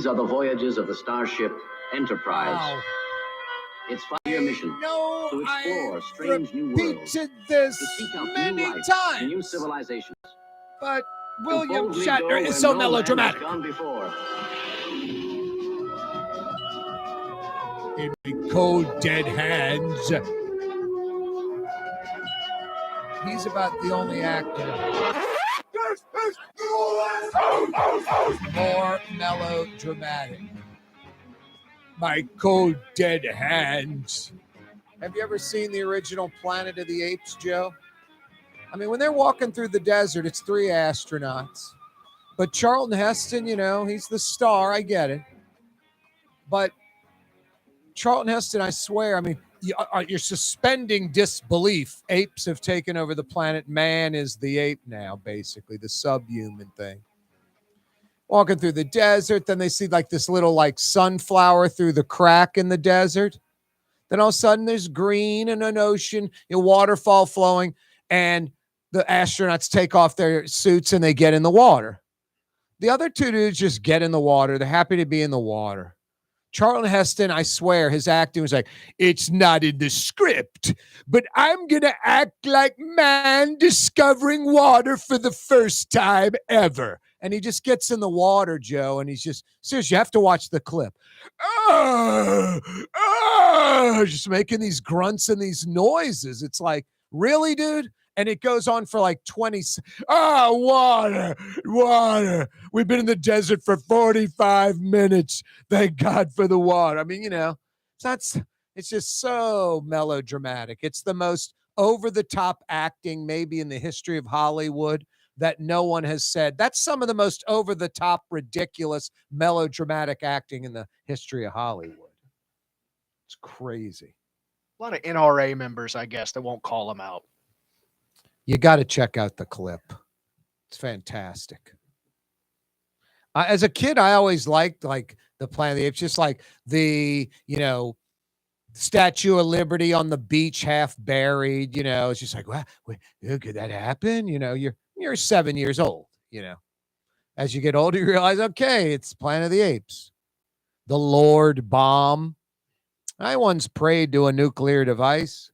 These are the voyages of the starship Enterprise. Wow. Its 5-year mission to explore strange new worlds, this to seek out many new life, times. new civilizations. But To William boldly go Shatner where is so no man has melodramatic. gone before. In my cold, dead hands. He's about the only actor more melodramatic. My cold, dead hands. Have you ever seen the original Planet of the Apes, Joe? I mean, when they're walking through the desert, it's 3 astronauts. But Charlton Heston, you know, he's the star. I get it. But Charlton Heston, I swear, I mean, you're suspending disbelief. Apes have taken over the planet. Man is the ape now, basically, the subhuman thing. Walking through the desert, then they see like this little like sunflower through the crack in the desert. Then all of a sudden there's green and an ocean, a waterfall flowing, and the astronauts take off their suits and they get in the water. The other 2 dudes just get in the water. They're happy to be in the water. Charlton Heston, I swear, his acting was like, it's not in the script, but I'm going to act like man discovering water for the first time ever. And he just gets in the water, Joe, and he's just, seriously, you have to watch the clip. Just making these grunts and these noises. It's like, really, dude? And it goes on for like 20. Water. We've been in the desert for 45 minutes. Thank God for the water. I mean, you know, it's just so melodramatic. It's the most over-the-top acting maybe in the history of Hollywood that no one has said. That's some of the most over-the-top, ridiculous, melodramatic acting in the history of Hollywood. It's crazy. A lot of NRA members, I guess, that won't call them out. You got to check out the clip. It's fantastic. As a kid, I always liked like the Planet of the Apes, just like the, you know, Statue of Liberty on the beach, half buried. You know, it's just like, wow, could that happen? You know, you're 7 years old. You know, as you get older, you realize, okay, it's Planet of the Apes. The Lord bomb. I once prayed to a nuclear device.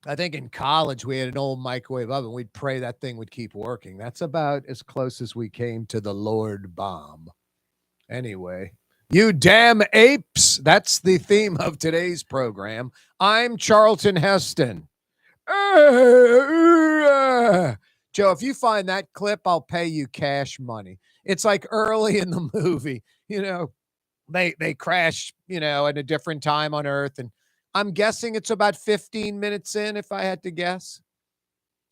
I think in college we had an old microwave oven. We'd pray that thing would keep working. That's about as close as we came to the Lord bomb. Anyway, you damn apes. That's the theme of today's program. I'm Charlton Heston. Joe, if you find that clip, I'll pay you cash money. It's like early in the movie, you know, they crash, you know, at a different time on Earth, and I'm guessing it's about 15 minutes in, if I had to guess.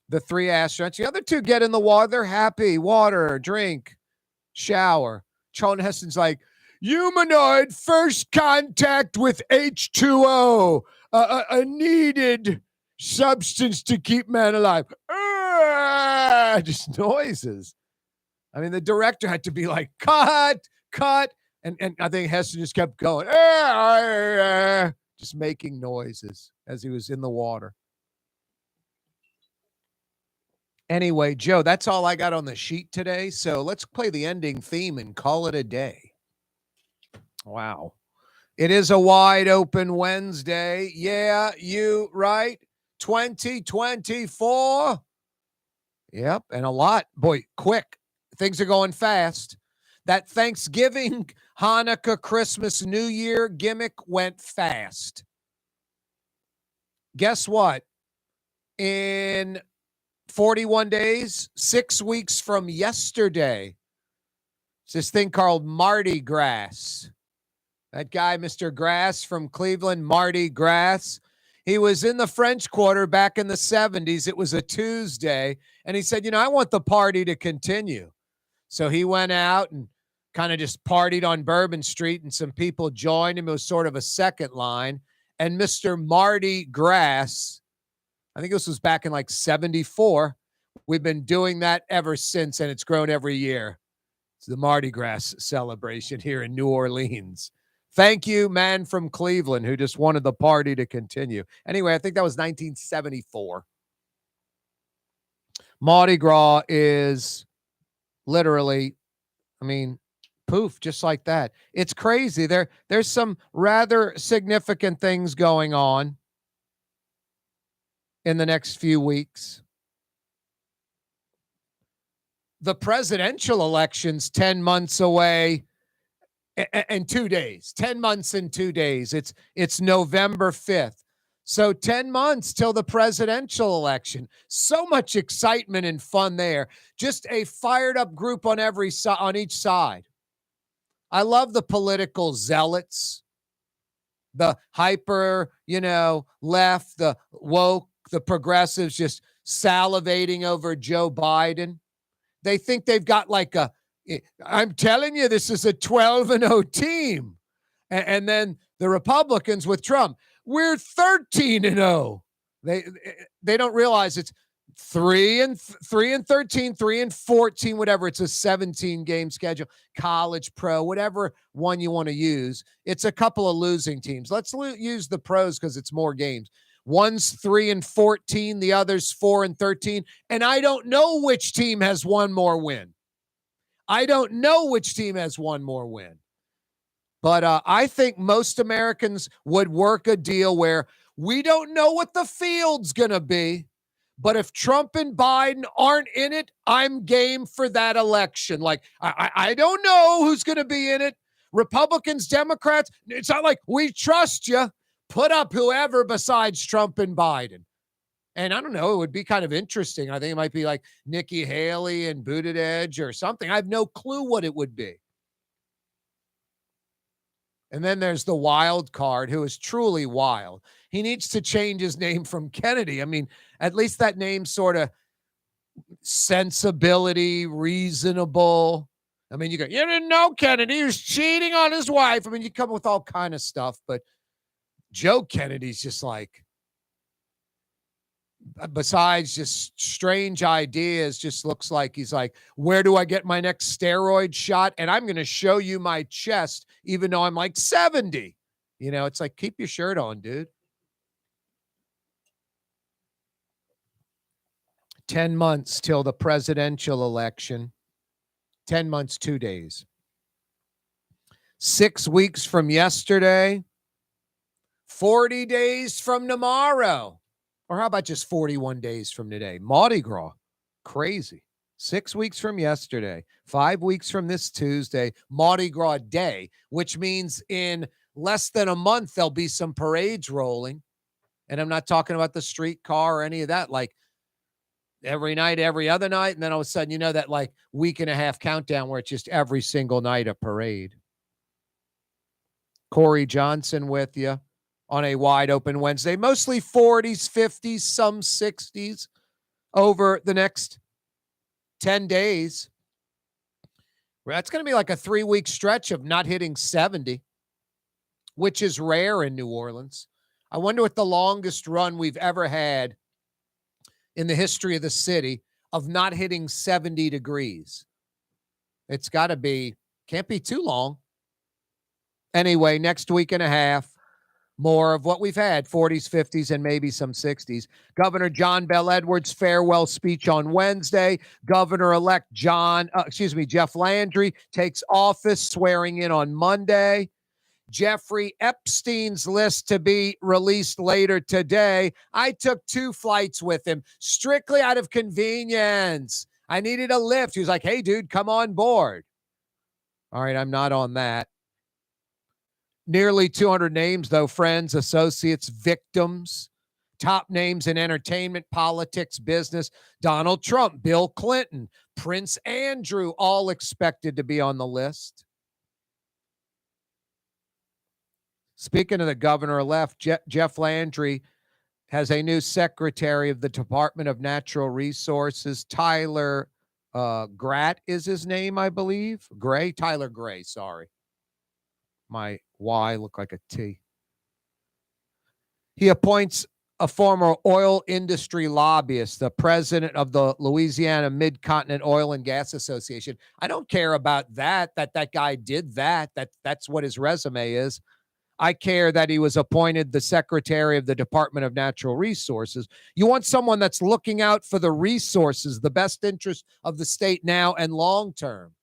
The 3 astronauts. The other 2 get in the water. They're happy. Water, drink, shower. Charlton Heston's like, humanoid first contact with H2O, a needed substance to keep man alive. Just noises. I mean, the director had to be like, cut. And I think Heston just kept going. Just making noises as he was in the water. Anyway, Joe, that's all I got on the sheet today. So let's play the ending theme and call it a day. Wow. It is a wide open Wednesday. Yeah, you right. 2024. Yep. And a lot. Boy, quick. Things are going fast. That Thanksgiving, Hanukkah, Christmas, New Year gimmick went fast. Guess what? In 41 days, 6 weeks from yesterday, it's this thing called Mardi Gras. That guy, Mr. Grass from Cleveland, Mardi Gras, he was in the French Quarter back in the 70s. It was a Tuesday, and he said, you know, I want the party to continue. So he went out and kind of just partied on Bourbon Street, and some people joined him. It was sort of a second line. And Mr. Mardi Gras, I think this was back in like 74. We've been doing that ever since, and it's grown every year. It's the Mardi Gras celebration here in New Orleans. Thank you, man from Cleveland, who just wanted the party to continue. Anyway, I think that was 1974. Mardi Gras is literally, I mean, poof, just like that. It's crazy. There's some rather significant things going on in the next few weeks. The presidential election's 10 months away and 2 days. 10 months and 2 days. It's November 5th. So 10 months till the presidential election. So much excitement and fun there. Just a fired up group on on each side. I love the political zealots, the hyper, left, the woke, the progressives just salivating over Joe Biden. They think they've got I'm telling you, this is a 12-0 team. And then the Republicans with Trump, we're 13-0. They don't realize it's 3-13, 3-14, whatever. It's a 17-game schedule, college, pro, whatever one you want to use. It's a couple of losing teams. Let's use the pros because it's more games. One's 3-14, the other's 4-13, and I don't know which team has one more win. But I think most Americans would work a deal where we don't know what the field's going to be, but if Trump and Biden aren't in it, I'm game for that election. Like, I don't know who's going to be in it. Republicans, Democrats, it's not like we trust you. Put up whoever besides Trump and Biden. And I don't know, it would be kind of interesting. I think it might be like Nikki Haley and Buttigieg or something. I have no clue what it would be. And then there's the wild card who is truly wild. He needs to change his name from Kennedy. I mean, at least that name's sort of sensibility, reasonable. I mean, you didn't know Kennedy. He was cheating on his wife. I mean, you come up with all kind of stuff, but Joe Kennedy's just like, besides just strange ideas, just looks like he's like, where do I get my next steroid shot? And I'm going to show you my chest, even though I'm like 70. It's like, keep your shirt on, dude. 10 months till the presidential election. 10 months, 2 days. 6 weeks from yesterday. 40 days from tomorrow. Or how about just 41 days from today? Mardi Gras. Crazy. 6 weeks from yesterday. 5 weeks from this Tuesday. Mardi Gras Day, which means in less than a month, there'll be some parades rolling. And I'm not talking about the streetcar or any of that. Like every night, every other night. And then all of a sudden, that like week and a half countdown where it's just every single night a parade. Corey Johnson with you on a wide open Wednesday, mostly 40s, 50s, some 60s over the next 10 days. That's going to be like a 3-week stretch of not hitting 70, which is rare in New Orleans. I wonder what the longest run we've ever had in the history of the city of not hitting 70 degrees. It's got to be, can't be too long. Anyway, next week and a half, more of what we've had, 40s, 50s, and maybe some 60s. Governor John Bel Edwards' farewell speech on Wednesday. Governor-elect Jeff Landry takes office, swearing in on Monday. Jeffrey Epstein's list to be released later today. I took 2 flights with him, strictly out of convenience. I needed a lift. He was like, hey, dude, come on board. All right, I'm not on that. Nearly 200 names, though, friends, associates, victims, top names in entertainment, politics, business. Donald Trump, Bill Clinton, Prince Andrew, all expected to be on the list. Speaking of the governor-elect, Jeff Landry has a new secretary of the Department of Natural Resources. Tyler Gratt is his name, I believe. Tyler Gray, sorry. My Y looked like a T. He appoints a former oil industry lobbyist, the president of the Louisiana Mid-Continent Oil and Gas Association. I don't care about that guy did that. That's what his resume is. I care that he was appointed the Secretary of the Department of Natural Resources. You want someone that's looking out for the resources, the best interest of the state now and long term.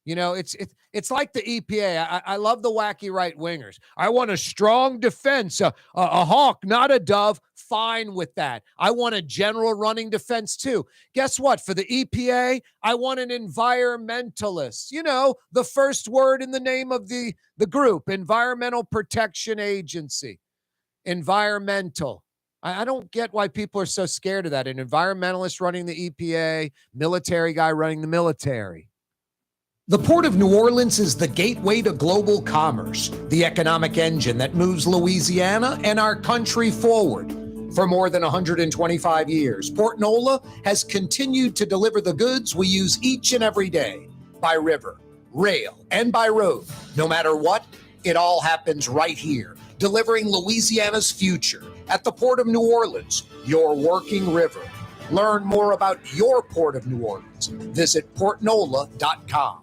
You know, it's like the EPA. I love the wacky right wingers. I want a strong defense, a hawk, not a dove. Fine with that. I want a general running defense too. Guess what? For the EPA, I want an environmentalist. You know, the first word in the name of the group, Environmental Protection Agency. Environmental. I don't get why people are so scared of that. An environmentalist running the EPA, military guy running the military. The Port of New Orleans is the gateway to global commerce, the economic engine that moves Louisiana and our country forward. For more than 125 years, Port Nola has continued to deliver the goods we use each and every day, by river, rail, and by road. No matter what, it all happens right here, delivering Louisiana's future at the Port of New Orleans, your working river. Learn more about your Port of New Orleans. Visit portnola.com.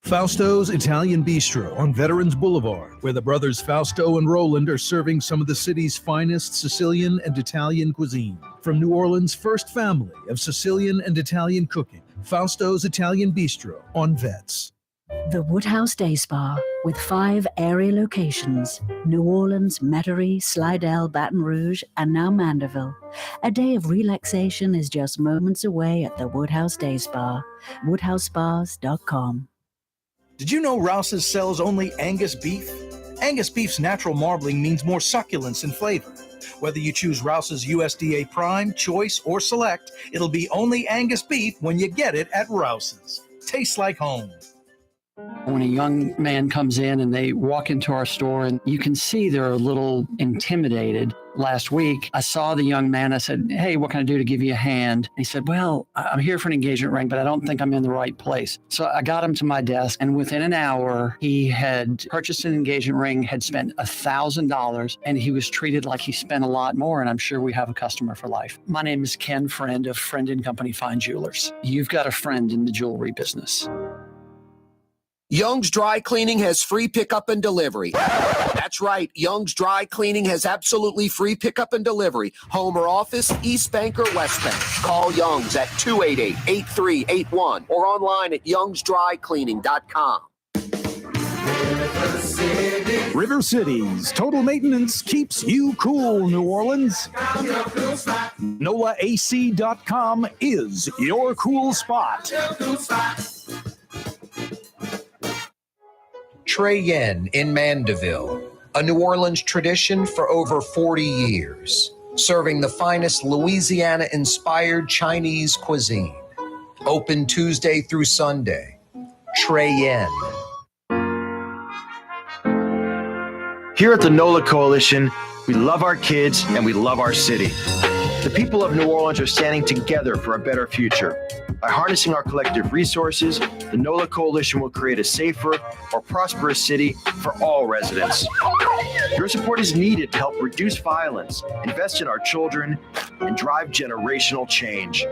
Fausto's Italian Bistro on Veterans Boulevard, where the brothers Fausto and Roland are serving some of the city's finest Sicilian and Italian cuisine. From New Orleans' first family of Sicilian and Italian cooking, Fausto's Italian Bistro on Vets. The Woodhouse Day Spa, with 5 area locations: New Orleans, Metairie, Slidell, Baton Rouge, and now Mandeville. A day of relaxation is just moments away at the Woodhouse Day Spa. WoodhouseSpas.com. Did you know Rouse's sells only Angus beef? Angus beef's natural marbling means more succulence and flavor. Whether you choose Rouse's USDA Prime, Choice, or Select, it'll be only Angus beef when you get it at Rouse's. Tastes like home. When a young man comes in and they walk into our store and you can see they're a little intimidated. Last week, I saw the young man. I said, "Hey, what can I do to give you a hand?" He said, "Well, I'm here for an engagement ring, but I don't think I'm in the right place." So I got him to my desk, and within an hour, he had purchased an engagement ring, had spent $1,000, and he was treated like he spent a lot more, and I'm sure we have a customer for life. My name is Ken Friend of Friend & Company Fine Jewelers. You've got a friend in the jewelry business. Young's Dry Cleaning has free pickup and delivery. That's right. Young's Dry Cleaning has absolutely free pickup and delivery. Home or office, East Bank or West Bank. Call Young's at 288-8381 or online at youngsdrycleaning.com. River Cities Total Maintenance keeps you cool, New Orleans. NOLAAC.com is your cool spot. Trey Yen in Mandeville, a New Orleans tradition for over 40 years, serving the finest Louisiana-inspired Chinese cuisine. Open Tuesday through Sunday. Trey Yen. Here at the NOLA Coalition, we love our kids and we love our city. The people of New Orleans are standing together for a better future. By harnessing our collective resources, the NOLA Coalition will create a safer, more prosperous city for all residents. Your support is needed to help reduce violence, invest in our children, and drive generational change.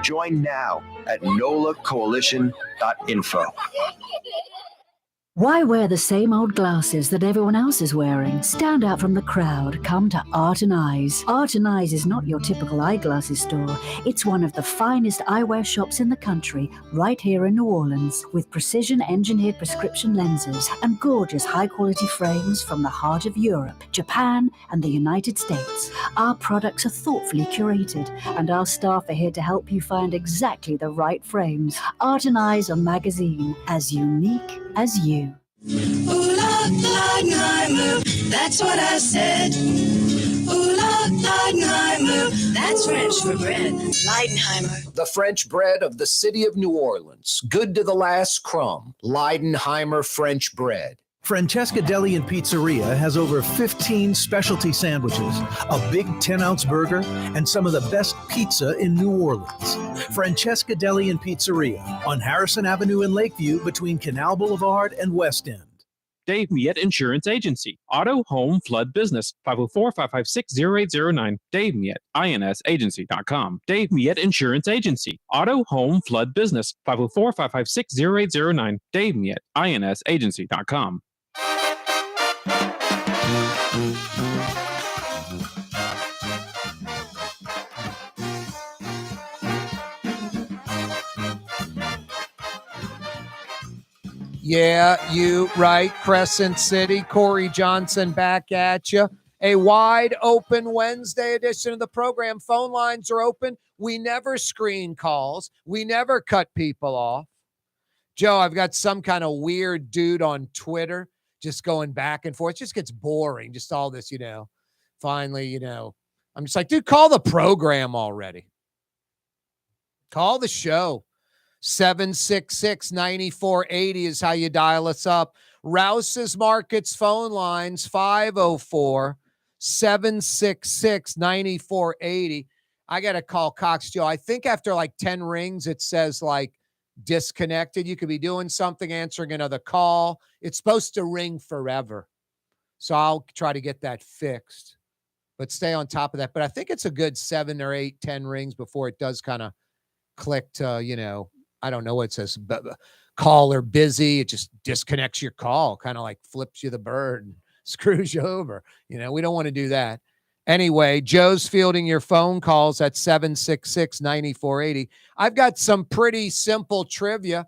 Join now at nolacoalition.info. Why wear the same old glasses that everyone else is wearing? Stand out from the crowd. Come to Art and Eyes. Art and Eyes is not your typical eyeglasses store. It's one of the finest eyewear shops in the country, right here in New Orleans, with precision-engineered prescription lenses and gorgeous high-quality frames from the heart of Europe, Japan, and the United States. Our products are thoughtfully curated, and our staff are here to help you find exactly the right frames. Art and Eyes on magazine, as unique as you. Ooh, Leidenheimer, that's what I said. Ooh, Leidenheimer, that's French for bread. Leidenheimer. The French bread of the city of New Orleans. Good to the last crumb. Leidenheimer French bread. Francesca Deli and Pizzeria has over 15 specialty sandwiches, a big 10-ounce burger, and some of the best pizza in New Orleans. Francesca Deli and Pizzeria on Harrison Avenue in Lakeview between Canal Boulevard and West End. Dave Miette Insurance Agency. Auto, home, flood, business. 504-556-0809. Dave Miette, INSagency.com. Dave Miette Insurance Agency. Auto, home, flood, business. 504-556-0809. Dave Miette, INSagency.com. Yeah, you right. Crescent City, Corey Johnson back at you. A wide open Wednesday edition of the program. Phone lines are open. We never screen calls. We never cut people off. Joe, I've got some kind of weird dude on Twitter just going back and forth. It just gets boring. Just all this, finally, I'm just like, dude, call the program already. Call the show. 766-9480 is how you dial us up. Rouse's Markets phone lines, 504-766-9480. I got to call Cox Joe. I think after like 10 rings, it says like disconnected. You could be doing something, answering another call. It's supposed to ring forever. So I'll try to get that fixed, but stay on top of that. But I think it's a good 7 or 8, 10 rings before it does kind of click to, I don't know what it says, caller busy. It just disconnects your call, kind of like flips you the bird and screws you over. We don't want to do that. Anyway, Joe's fielding your phone calls at 766-9480. I've got some pretty simple trivia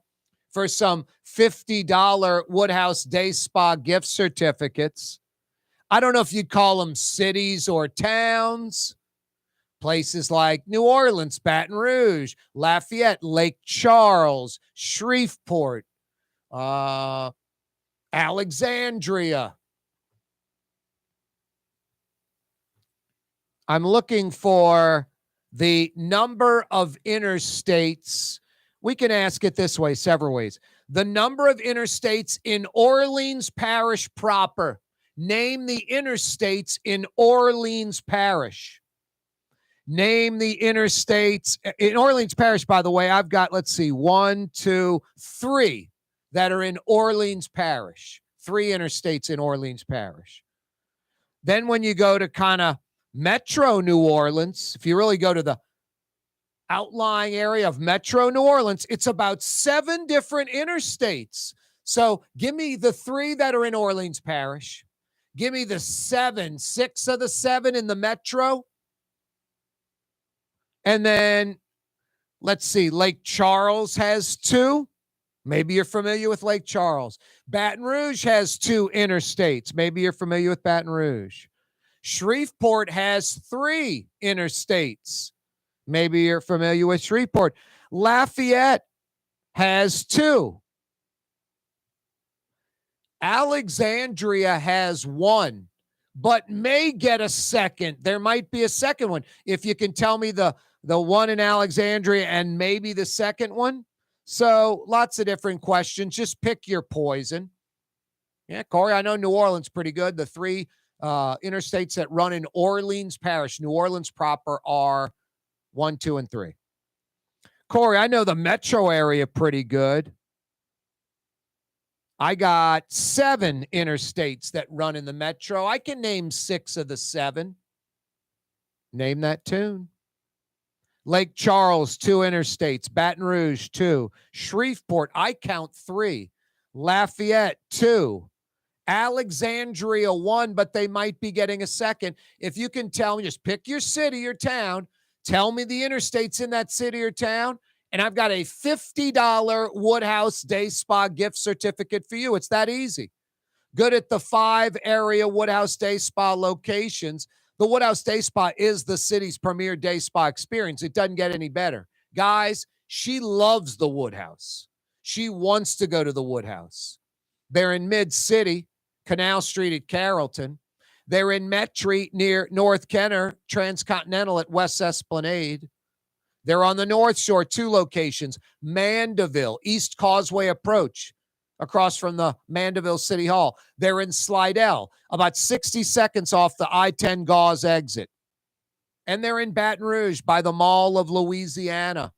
for some $50 Woodhouse Day Spa gift certificates. I don't know if you'd call them cities or towns. Places like New Orleans, Baton Rouge, Lafayette, Lake Charles, Shreveport, Alexandria. I'm looking for the number of interstates. We can ask it this way, several ways. The number of interstates in Orleans Parish proper. Name the interstates in Orleans Parish. Name the interstates in Orleans Parish. By the way, I've got, 1, 2, 3 that are in Orleans Parish. 3 interstates in Orleans Parish. Then when you go to kind of Metro New Orleans, if you really go to the outlying area of Metro New Orleans, it's about 7 different interstates. So give me the 3 that are in Orleans Parish. Give me the 6 of the 7 in the Metro. And then, let's see, Lake Charles has 2. Maybe you're familiar with Lake Charles. Baton Rouge has 2 interstates. Maybe you're familiar with Baton Rouge. Shreveport has 3 interstates. Maybe you're familiar with Shreveport. Lafayette has 2. Alexandria has 1, but may get a second. There might be a second one. If you can tell me the one in Alexandria and maybe the second one. So lots of different questions. Just pick your poison. Yeah, Corey, I know New Orleans pretty good. The 3 interstates that run in Orleans Parish, New Orleans proper, are 1, 2, and 3. Corey, I know the metro area pretty good. I got 7 interstates that run in the metro. I can name 6 of the 7. Name that tune. Lake Charles, 2 interstates. Baton Rouge, 2. Shreveport, I count 3. Lafayette, 2. Alexandria, 1, but they might be getting a second. If you can tell me, just pick your city or town. Tell me the interstates in that city or town, and I've got a $50 Woodhouse Day Spa gift certificate for you. It's that easy. Good at the 5 area Woodhouse Day Spa locations. The Woodhouse Day Spa is the city's premier day spa experience. It doesn't get any better. Guys, she loves the Woodhouse. She wants to go to the Woodhouse. They're in Mid-City, Canal Street at Carrollton. They're in Metry near North Kenner, Transcontinental at West Esplanade. They're on the North Shore, 2 locations. Mandeville, East Causeway Approach, across from the Mandeville City Hall. They're in Slidell, about 60 seconds off the I-10 Gauze exit. And they're in Baton Rouge by the Mall of Louisiana.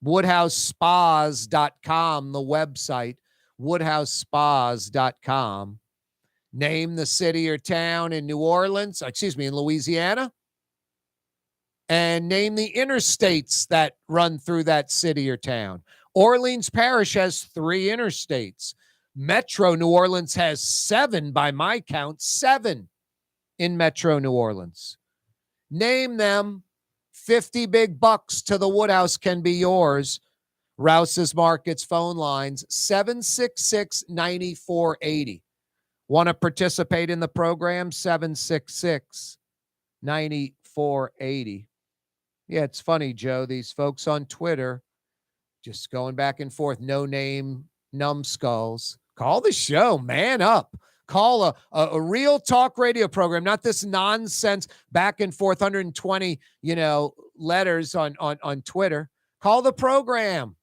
WoodhouseSpas.com, the website, WoodhouseSpas.com. Name the city or town in in Louisiana. And name the interstates that run through that city or town. Orleans Parish has 3 interstates. Metro New Orleans has 7 by my count, 7 in Metro New Orleans. Name them. 50 big bucks to the Woodhouse can be yours. Rouse's Markets phone lines 766-9480. Want to participate in the program? 766-9480. Yeah, it's funny, Joe. These folks on Twitter just going back and forth. No name numbskulls. Call the show. Man up. Call a real talk radio program, not this nonsense back and forth 120, letters on Twitter. Call the program.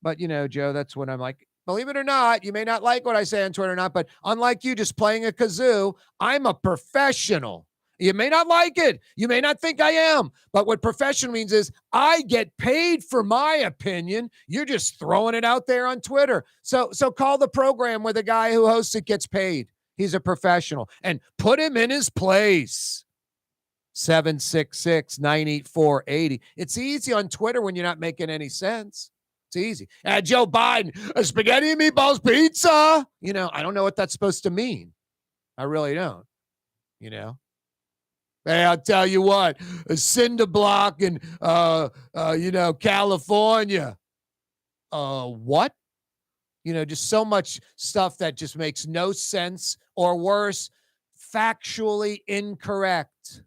But, Joe, that's when I'm like, believe it or not, you may not like what I say on Twitter or not, but unlike you just playing a kazoo, I'm a professional. You may not like it. You may not think I am. But what professional means is I get paid for my opinion. You're just throwing it out there on Twitter. So call the program where the guy who hosts it gets paid. He's a professional. And put him in his place. 766-9480. It's easy on Twitter when you're not making any sense. It's easy. Joe Biden, a spaghetti and meatballs pizza. I don't know what that's supposed to mean. I really don't. Hey, I'll tell you what, a cinder block in, California. What? Just so much stuff that just makes no sense, or worse, factually incorrect.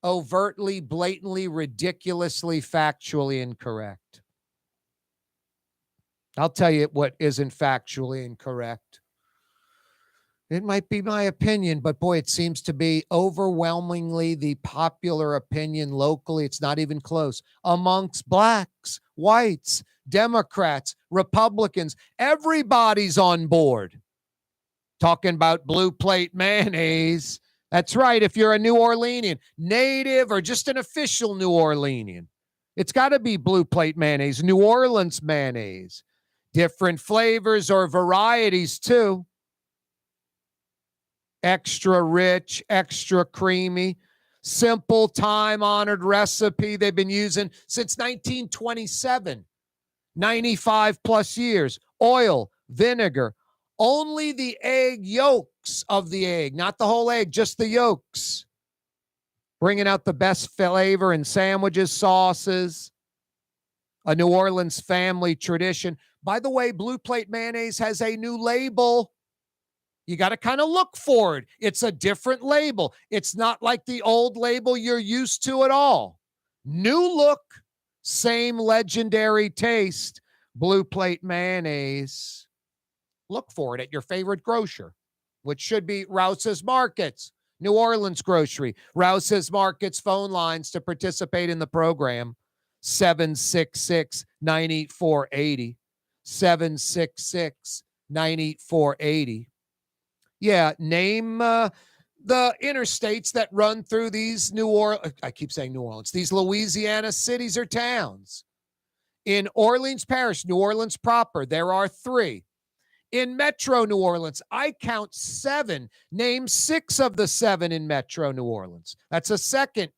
Overtly, blatantly, ridiculously, factually incorrect. I'll tell you what isn't factually incorrect. It might be my opinion, but boy, it seems to be overwhelmingly the popular opinion locally. It's not even close. Amongst blacks, whites, Democrats, Republicans, everybody's on board. Talking about blue plate mayonnaise. That's right. If you're a New Orleanian, native or just an official New Orleanian, it's got to be blue plate mayonnaise, New Orleans mayonnaise. Different flavors or varieties too. Extra rich, extra creamy, simple, time-honored recipe they've been using since 1927, 95 plus years. Oil, vinegar, only the egg yolks of the egg, not the whole egg, just the yolks. Bringing out the best flavor in sandwiches, sauces, a New Orleans family tradition. By the way, Blue Plate Mayonnaise has a new label. You got to kind of look for it. It's a different label. It's not like the old label you're used to at all. New look, same legendary taste. Blue Plate Mayonnaise. Look for it at your favorite grocer, which should be Rouse's Markets, New Orleans Grocery. Rouse's Markets phone lines to participate in the program, 766-9480. 766-9480. Yeah, name the interstates that run through these I keep saying New Orleans, these Louisiana cities or towns. In Orleans Parish, New Orleans proper, there are 3. In Metro New Orleans, I count 7. Name 6 of the 7 in Metro New Orleans. That's a second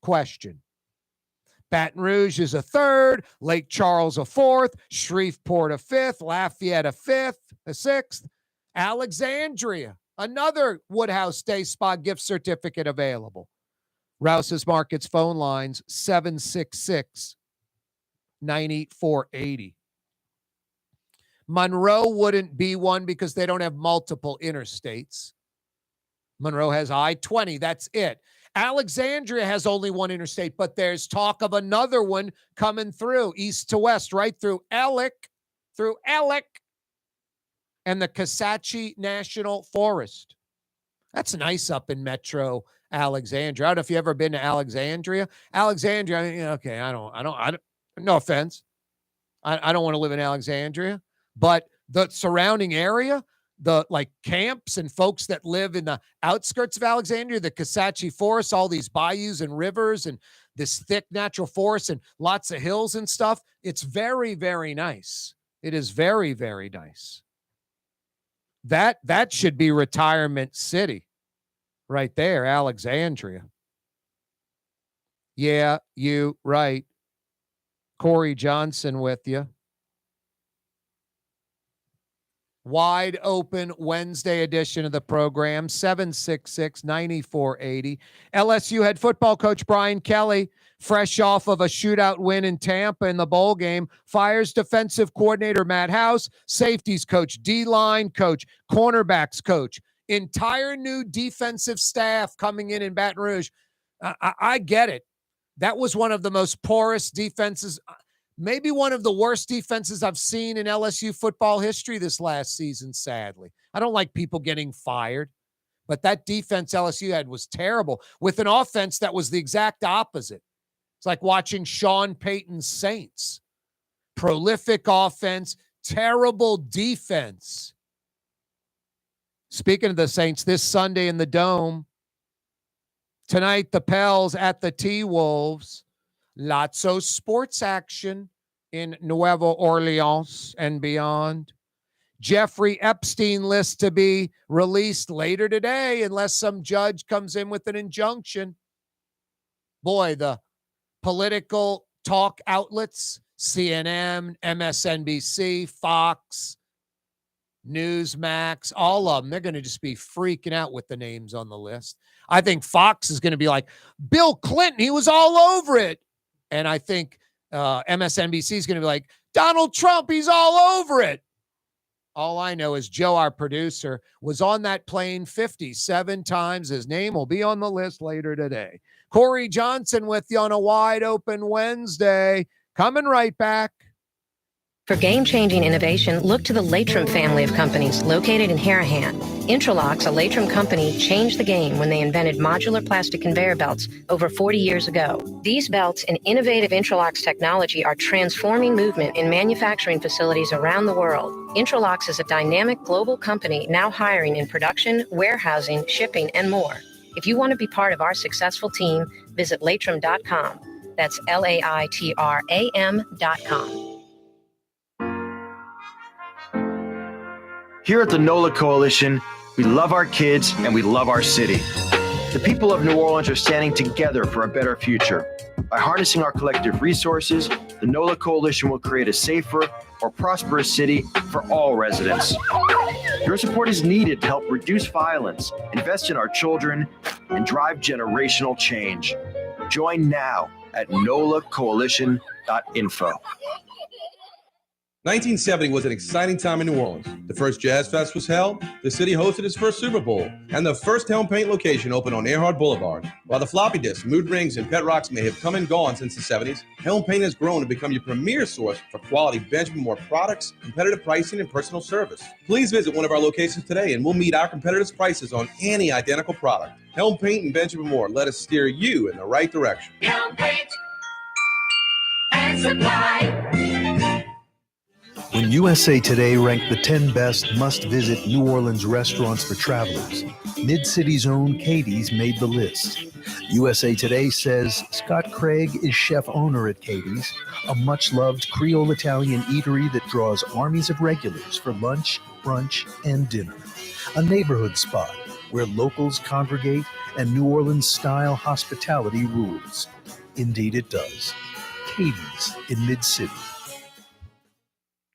question. Baton Rouge is a 3rd, Lake Charles a 4th, Shreveport a 5th, Lafayette a 5th, a 6th. Alexandria, another Woodhouse Day Spa gift certificate available. Rouse's Markets phone lines 766-9480. Monroe wouldn't be one because they don't have multiple interstates. Monroe has I-20, that's it. Alexandria has only one interstate, but there's talk of another one coming through east to west, right through Ellick, and the Kisatchie National Forest. That's nice up in Metro Alexandria. I don't know if you've ever been to Alexandria. Alexandria, I mean, okay, I don't, no offense. I don't want to live in Alexandria, but the surrounding area, the like camps and folks that live in the outskirts of Alexandria, the Kisatchie Forest, all these bayous and rivers and this thick natural forest and lots of hills and stuff. It's very, very nice. It is very, very nice. That should be retirement city right there, Alexandria. Yeah, you right. Corey Johnson with you. Wide open Wednesday edition of the program, 766-9480. LSU head football coach Brian Kelly, fresh off of a shootout win in Tampa in the bowl game, fires defensive coordinator Matt House, safeties coach, D-line coach, cornerbacks coach, entire new defensive staff coming in Baton Rouge. I get it. That was one of the most porous defenses, maybe one of the worst defenses I've seen in LSU football history this last season, sadly. I don't like people getting fired, but that defense LSU had was terrible with an offense that was the exact opposite. It's like watching Sean Payton's Saints. Prolific offense, terrible defense. Speaking of the Saints, this Sunday in the Dome, tonight the Pels at the T-Wolves. Lots of sports action in Nueva Orleans and beyond. Jeffrey Epstein list to be released later today unless some judge comes in with an injunction. Boy, the political talk outlets, CNN, MSNBC, Fox, Newsmax, all of them, they're going to just be freaking out with the names on the list. I think Fox is going to be like, Bill Clinton, he was all over it. And I think MSNBC is going to be like, Donald Trump, he's all over it. All I know is Joe, our producer, was on that plane 57 times. His name will be on the list later today. Corey Johnson with you on a wide open Wednesday. Coming right back. For game-changing innovation, look to the Latrim family of companies located in Harahan. Intralox, a Latrim company, changed the game when they invented modular plastic conveyor belts over 40 years ago. These belts and innovative Intralox technology are transforming movement in manufacturing facilities around the world. Intralox is a dynamic global company now hiring in production, warehousing, shipping, and more. If you want to be part of our successful team, visit Latrim.com. That's LAITRAM.com. Here at the NOLA Coalition, we love our kids and we love our city. The people of New Orleans are standing together for a better future. By harnessing our collective resources, the NOLA Coalition will create a safer, more prosperous city for all residents. Your support is needed to help reduce violence, invest in our children, and drive generational change. Join now at nolacoalition.info. 1970 was an exciting time in New Orleans. The first Jazz Fest was held, the city hosted its first Super Bowl, and the first Helm Paint location opened on Earhart Boulevard. While the floppy disks, mood rings, and pet rocks may have come and gone since the 70s, Helm Paint has grown to become your premier source for quality Benjamin Moore products, competitive pricing, and personal service. Please visit one of our locations today and we'll meet our competitors' prices on any identical product. Helm Paint and Benjamin Moore, let us steer you in the right direction. Helm Paint and Supply. When USA Today ranked the 10 best must-visit New Orleans restaurants for travelers, Mid-City's own Katie's made the list. USA Today says Scott Craig is chef-owner at Katie's, a much-loved Creole Italian eatery that draws armies of regulars for lunch, brunch, and dinner. A neighborhood spot where locals congregate and New Orleans-style hospitality rules. Indeed it does. Katie's in Mid-City.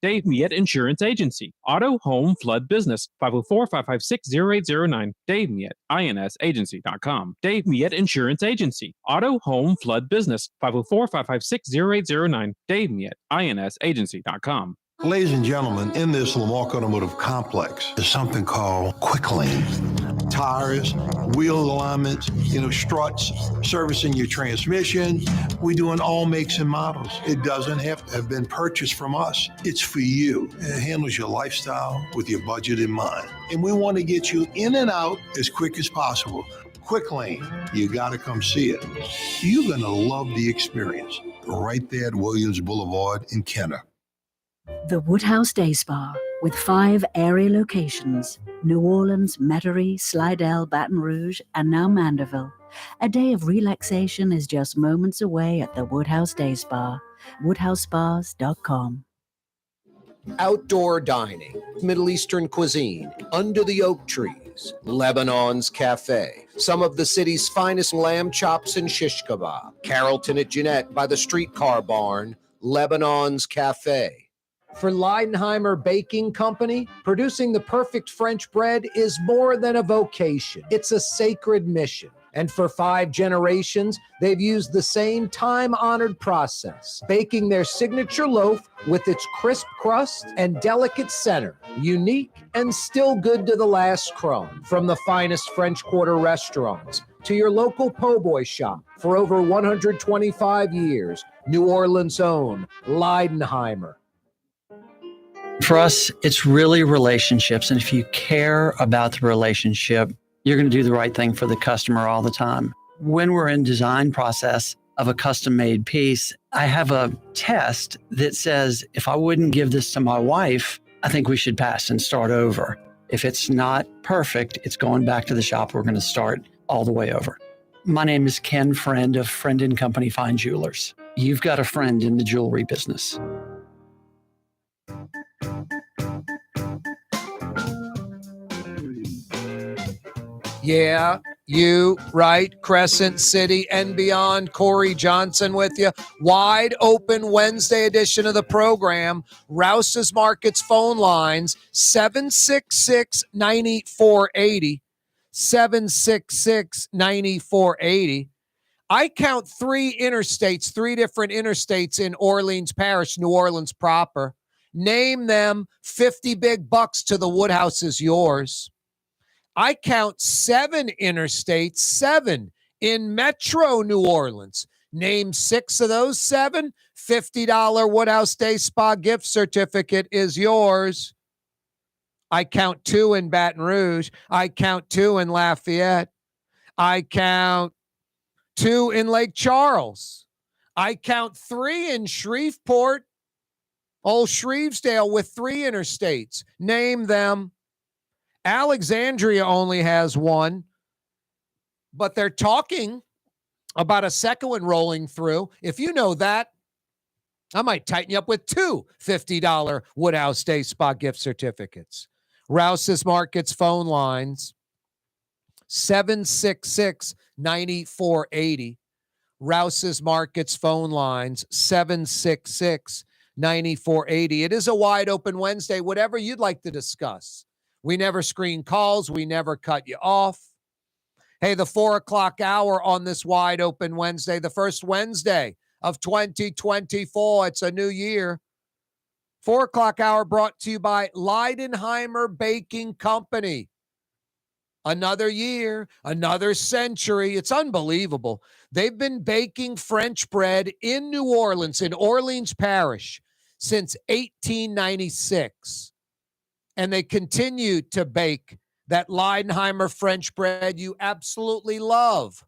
Dave Miette Insurance Agency. Auto, home, flood, business. 504-556-0809. Dave Miette, INSagency.com. Dave Miette Insurance Agency. Auto, home, flood, business. 504-556-0809. Dave Miette, INSagency.com. Ladies and gentlemen, in this Lamarck Automotive Complex, there's something called Quick Lane. Tires, wheel alignments, struts, servicing your transmission. We do in all makes and models. It doesn't have to have been purchased from us. It's for you. It handles your lifestyle with your budget in mind. And we want to get you in and out as quick as possible. Quick Lane, you got to come see it. You're going to love the experience. Right there at Williams Boulevard in Kenner. The Woodhouse Day Spa, with 5 area locations, New Orleans, Metairie, Slidell, Baton Rouge, and now Mandeville. A day of relaxation is just moments away at the Woodhouse Day Spa, woodhousespas.com. Outdoor dining, Middle Eastern cuisine, under the oak trees, Lebanon's Cafe, some of the city's finest lamb chops and shish kebab, Carrollton at Jeanette by the streetcar barn, Lebanon's Cafe. For Leidenheimer Baking Company, producing the perfect French bread is more than a vocation. It's a sacred mission. And for 5 generations, they've used the same time-honored process, baking their signature loaf with its crisp crust and delicate center, unique and still good to the last crumb. From the finest French Quarter restaurants to your local po' boy shop, for over 125 years, New Orleans' own Leidenheimer. For us, it's really relationships. And if you care about the relationship, you're going to do the right thing for the customer all the time. When we're in design process of a custom made piece, I have a test that says, if I wouldn't give this to my wife, I think we should pass and start over. If it's not perfect, it's going back to the shop. We're going to start all the way over. My name is Ken Friend of Friend & Company Fine Jewelers. You've got a friend in the jewelry business. Yeah, you, right? Crescent City and beyond. Corey Johnson with you. Wide open Wednesday edition of the program. Rouse's Markets phone lines, 766-9480. 766-9480. I count 3 interstates, 3 different interstates in Orleans Parish, New Orleans proper. Name them. 50 big bucks to the Woodhouse is yours. I count 7 interstates, 7 in Metro New Orleans. Name 6 of those 7. $50 Woodhouse Day Spa gift certificate is yours. I count 2 in Baton Rouge. I count 2 in Lafayette. I count 2 in Lake Charles. I count 3 in Shreveport. Old Shrevesdale with 3 interstates. Name them. Alexandria only has 1, but they're talking about a second one rolling through. If you know that, I might tighten you up with 2 $50 Woodhouse Day Spa gift certificates. Rouse's Markets phone lines, 766-9480. Rouse's Markets phone lines, 766-9480. It is a wide open Wednesday, whatever you'd like to discuss. We never screen calls. We never cut you off. Hey, the 4 o'clock hour on this wide open Wednesday, the first Wednesday of 2024. It's a new year. 4 o'clock hour brought to you by Leidenheimer Baking Company. Another year, another century. It's unbelievable. They've been baking French bread in New Orleans, in Orleans Parish, since 1896. And they continue to bake that Leidenheimer French bread you absolutely love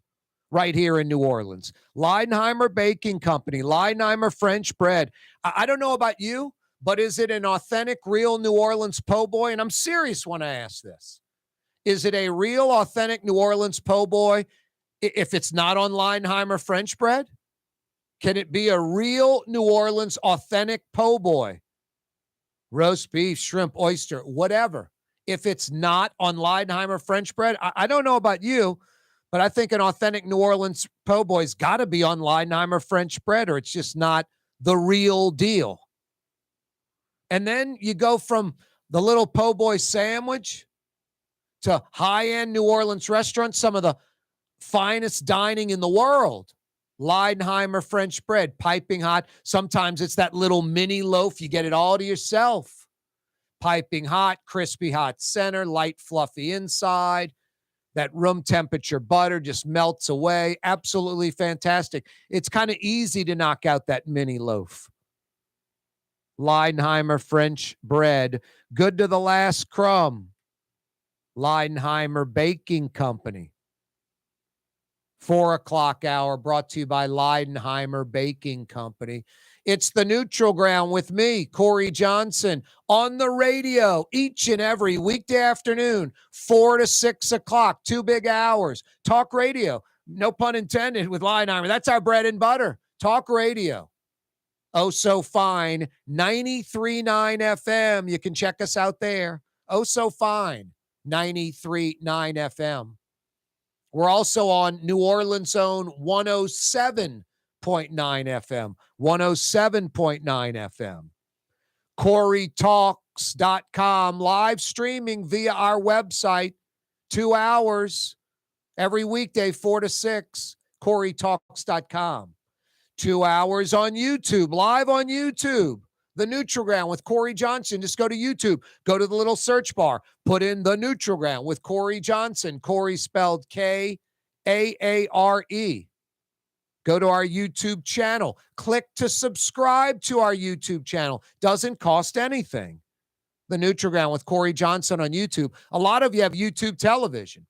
right here in New Orleans. Leidenheimer Baking Company, Leidenheimer French bread. I don't know about you, but is it an authentic, real New Orleans po' boy? And I'm serious when I ask this. Is it a real, authentic New Orleans po' boy if it's not on Leidenheimer French bread? Can it be a real New Orleans authentic po' boy? Roast beef, shrimp, oyster, whatever. If it's not on Leidenheimer French bread, I don't know about you, but I think an authentic New Orleans po' boy's got to be on Leidenheimer French bread, or it's just not the real deal. And then you go from the little po' boy sandwich to high-end New Orleans restaurants, some of the finest dining in the world. Leidenheimer French bread, piping hot. Sometimes it's that little mini loaf. You get it all to yourself. Piping hot, crispy hot center, light fluffy inside. That room temperature butter just melts away. Absolutely fantastic. It's kind of easy to knock out that mini loaf. Leidenheimer French bread, good to the last crumb. Leidenheimer Baking Company. 4 o'clock hour brought to you by Leidenheimer Baking Company. It's the Neutral Ground with me, Corey Johnson, on the radio each and every weekday afternoon, 4 to 6 o'clock, 2 big hours. Talk radio, no pun intended, with Leidenheimer. That's our bread and butter. Talk radio. Oh, so fine. 93.9 FM. You can check us out there. Oh, so fine. 93.9 FM. We're also on New Orleans' own 107.9 FM. 107.9 FM. CoreyTalks.com, live streaming via our website, 2 hours every weekday, 4 to 6, CoreyTalks.com. 2 hours on YouTube, live on YouTube. The Neutral Ground with Corey Johnson. Just go to YouTube. Go to the little search bar. Put in The Neutral Ground with Corey Johnson. Corey spelled Kaare. Go to our YouTube channel. Click to subscribe to our YouTube channel. Doesn't cost anything. The Neutral Ground with Corey Johnson on YouTube. A lot of you have YouTube television.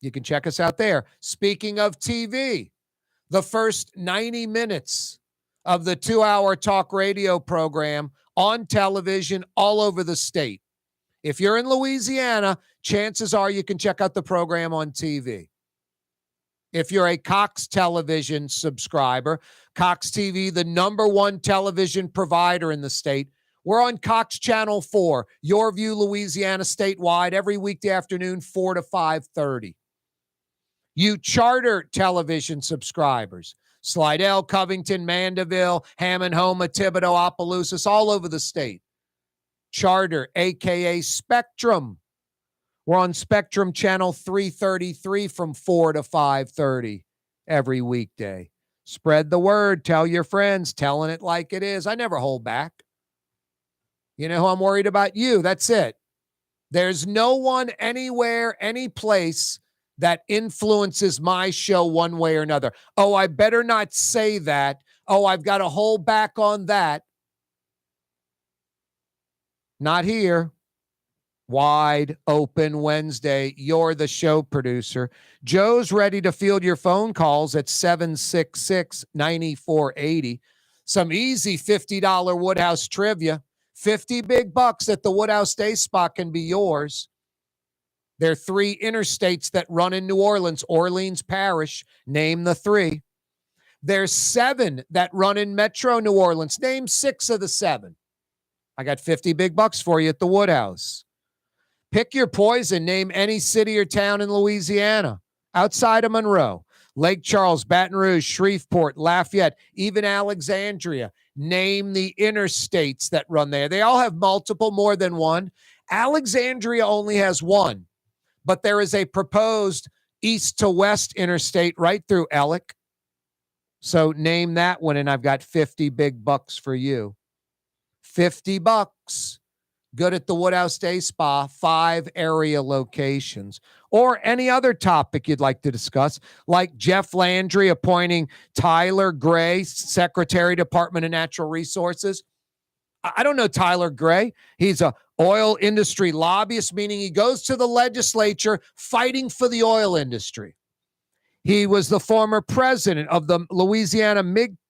You can check us out there. Speaking of TV, the first 90 minutes of the 2-hour talk radio program on television all over the state. If you're in Louisiana, chances are you can check out the program on TV. If you're a Cox Television subscriber, Cox TV, the #1 television provider in the state, we're on Cox Channel 4, Your View, Louisiana, statewide, every weekday afternoon, 4 to 5:30. You Charter Television subscribers, Slidell, Covington, Mandeville, Hammond, Homa, Thibodaux, Opelousas, all over the state. Charter, a.k.a. Spectrum. We're on Spectrum Channel 333 from 4 to 5:30 every weekday. Spread the word. Tell your friends. Telling it like it is. I never hold back. You know who I'm worried about? You. That's it. There's no one anywhere, any place that influences my show one way or another. Oh, I better not say that. Oh, I've got to hold back on that. Not here. Wide open Wednesday. You're the show producer. Joe's ready to field your phone calls at 766-9480. Some easy $50 Woodhouse trivia. 50 big bucks at the Woodhouse Day Spot can be yours. There are 3 interstates that run in New Orleans, Orleans Parish. Name the 3. There's 7 that run in Metro New Orleans. Name 6 of the 7. I got 50 big bucks for you at the Woodhouse. Pick your poison. Name any city or town in Louisiana outside of Monroe. Lake Charles, Baton Rouge, Shreveport, Lafayette, even Alexandria. Name the interstates that run there. They all have multiple, more than one. Alexandria only has one. But there is a proposed east to west interstate right through Ellick. So name that one, and I've got 50 big bucks for you. 50 bucks. Good at the Woodhouse Day Spa, 5 area locations. Or any other topic you'd like to discuss, like Jeff Landry appointing Tyler Gray, Secretary, Department of Natural Resources. I don't know Tyler Gray. He's a oil industry lobbyist, meaning he goes to the legislature fighting for the oil industry. He was the former president of the Louisiana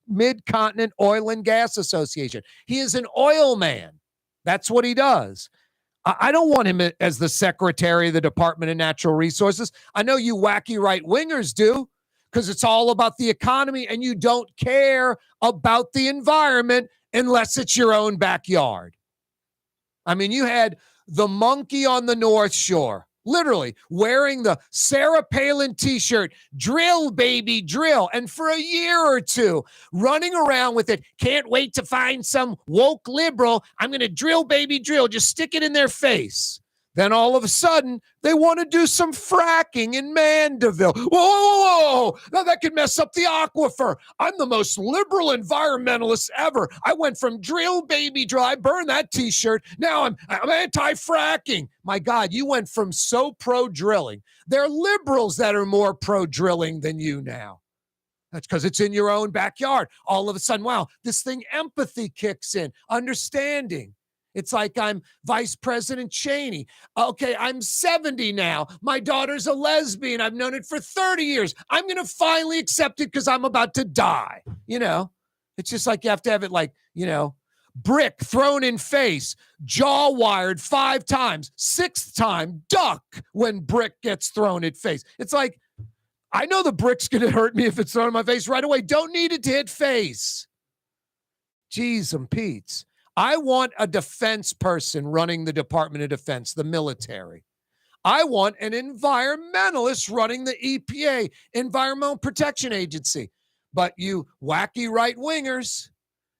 Mid-Continent Oil and Gas Association. He is an oil man. That's what he does. I don't want him as the secretary of the Department of Natural Resources. I know you wacky right-wingers do, because it's all about the economy and you don't care about the environment unless it's your own backyard. I mean, you had the monkey on the North Shore, literally wearing the Sarah Palin t-shirt, drill, baby, drill. And for a year or two, running around with it, can't wait to find some woke liberal. I'm going to drill, baby, drill. Just stick it in their face. Then all of a sudden, they want to do some fracking in Mandeville. Whoa. Now that could mess up the aquifer. I'm the most liberal environmentalist ever. I went from drill, baby, dry, burn that t-shirt. Now I'm anti-fracking. My God, you went from so pro-drilling. There are liberals that are more pro-drilling than you now. That's because it's in your own backyard. All of a sudden, wow, this thing, empathy kicks in, understanding. It's like I'm Vice President Cheney. Okay, I'm 70 now. My daughter's a lesbian. I've known it for 30 years. I'm going to finally accept it because I'm about to die. You know, it's just like you have to have it like, you know, brick thrown in face, jaw wired 5 times, 6th time, duck when brick gets thrown in face. It's like, I know the brick's going to hurt me if it's thrown in my face right away. Don't need it to hit face. Jeez and Pete's. I want a defense person running the Department of Defense, the military. I want an environmentalist running the EPA, Environmental Protection Agency. But you wacky right-wingers,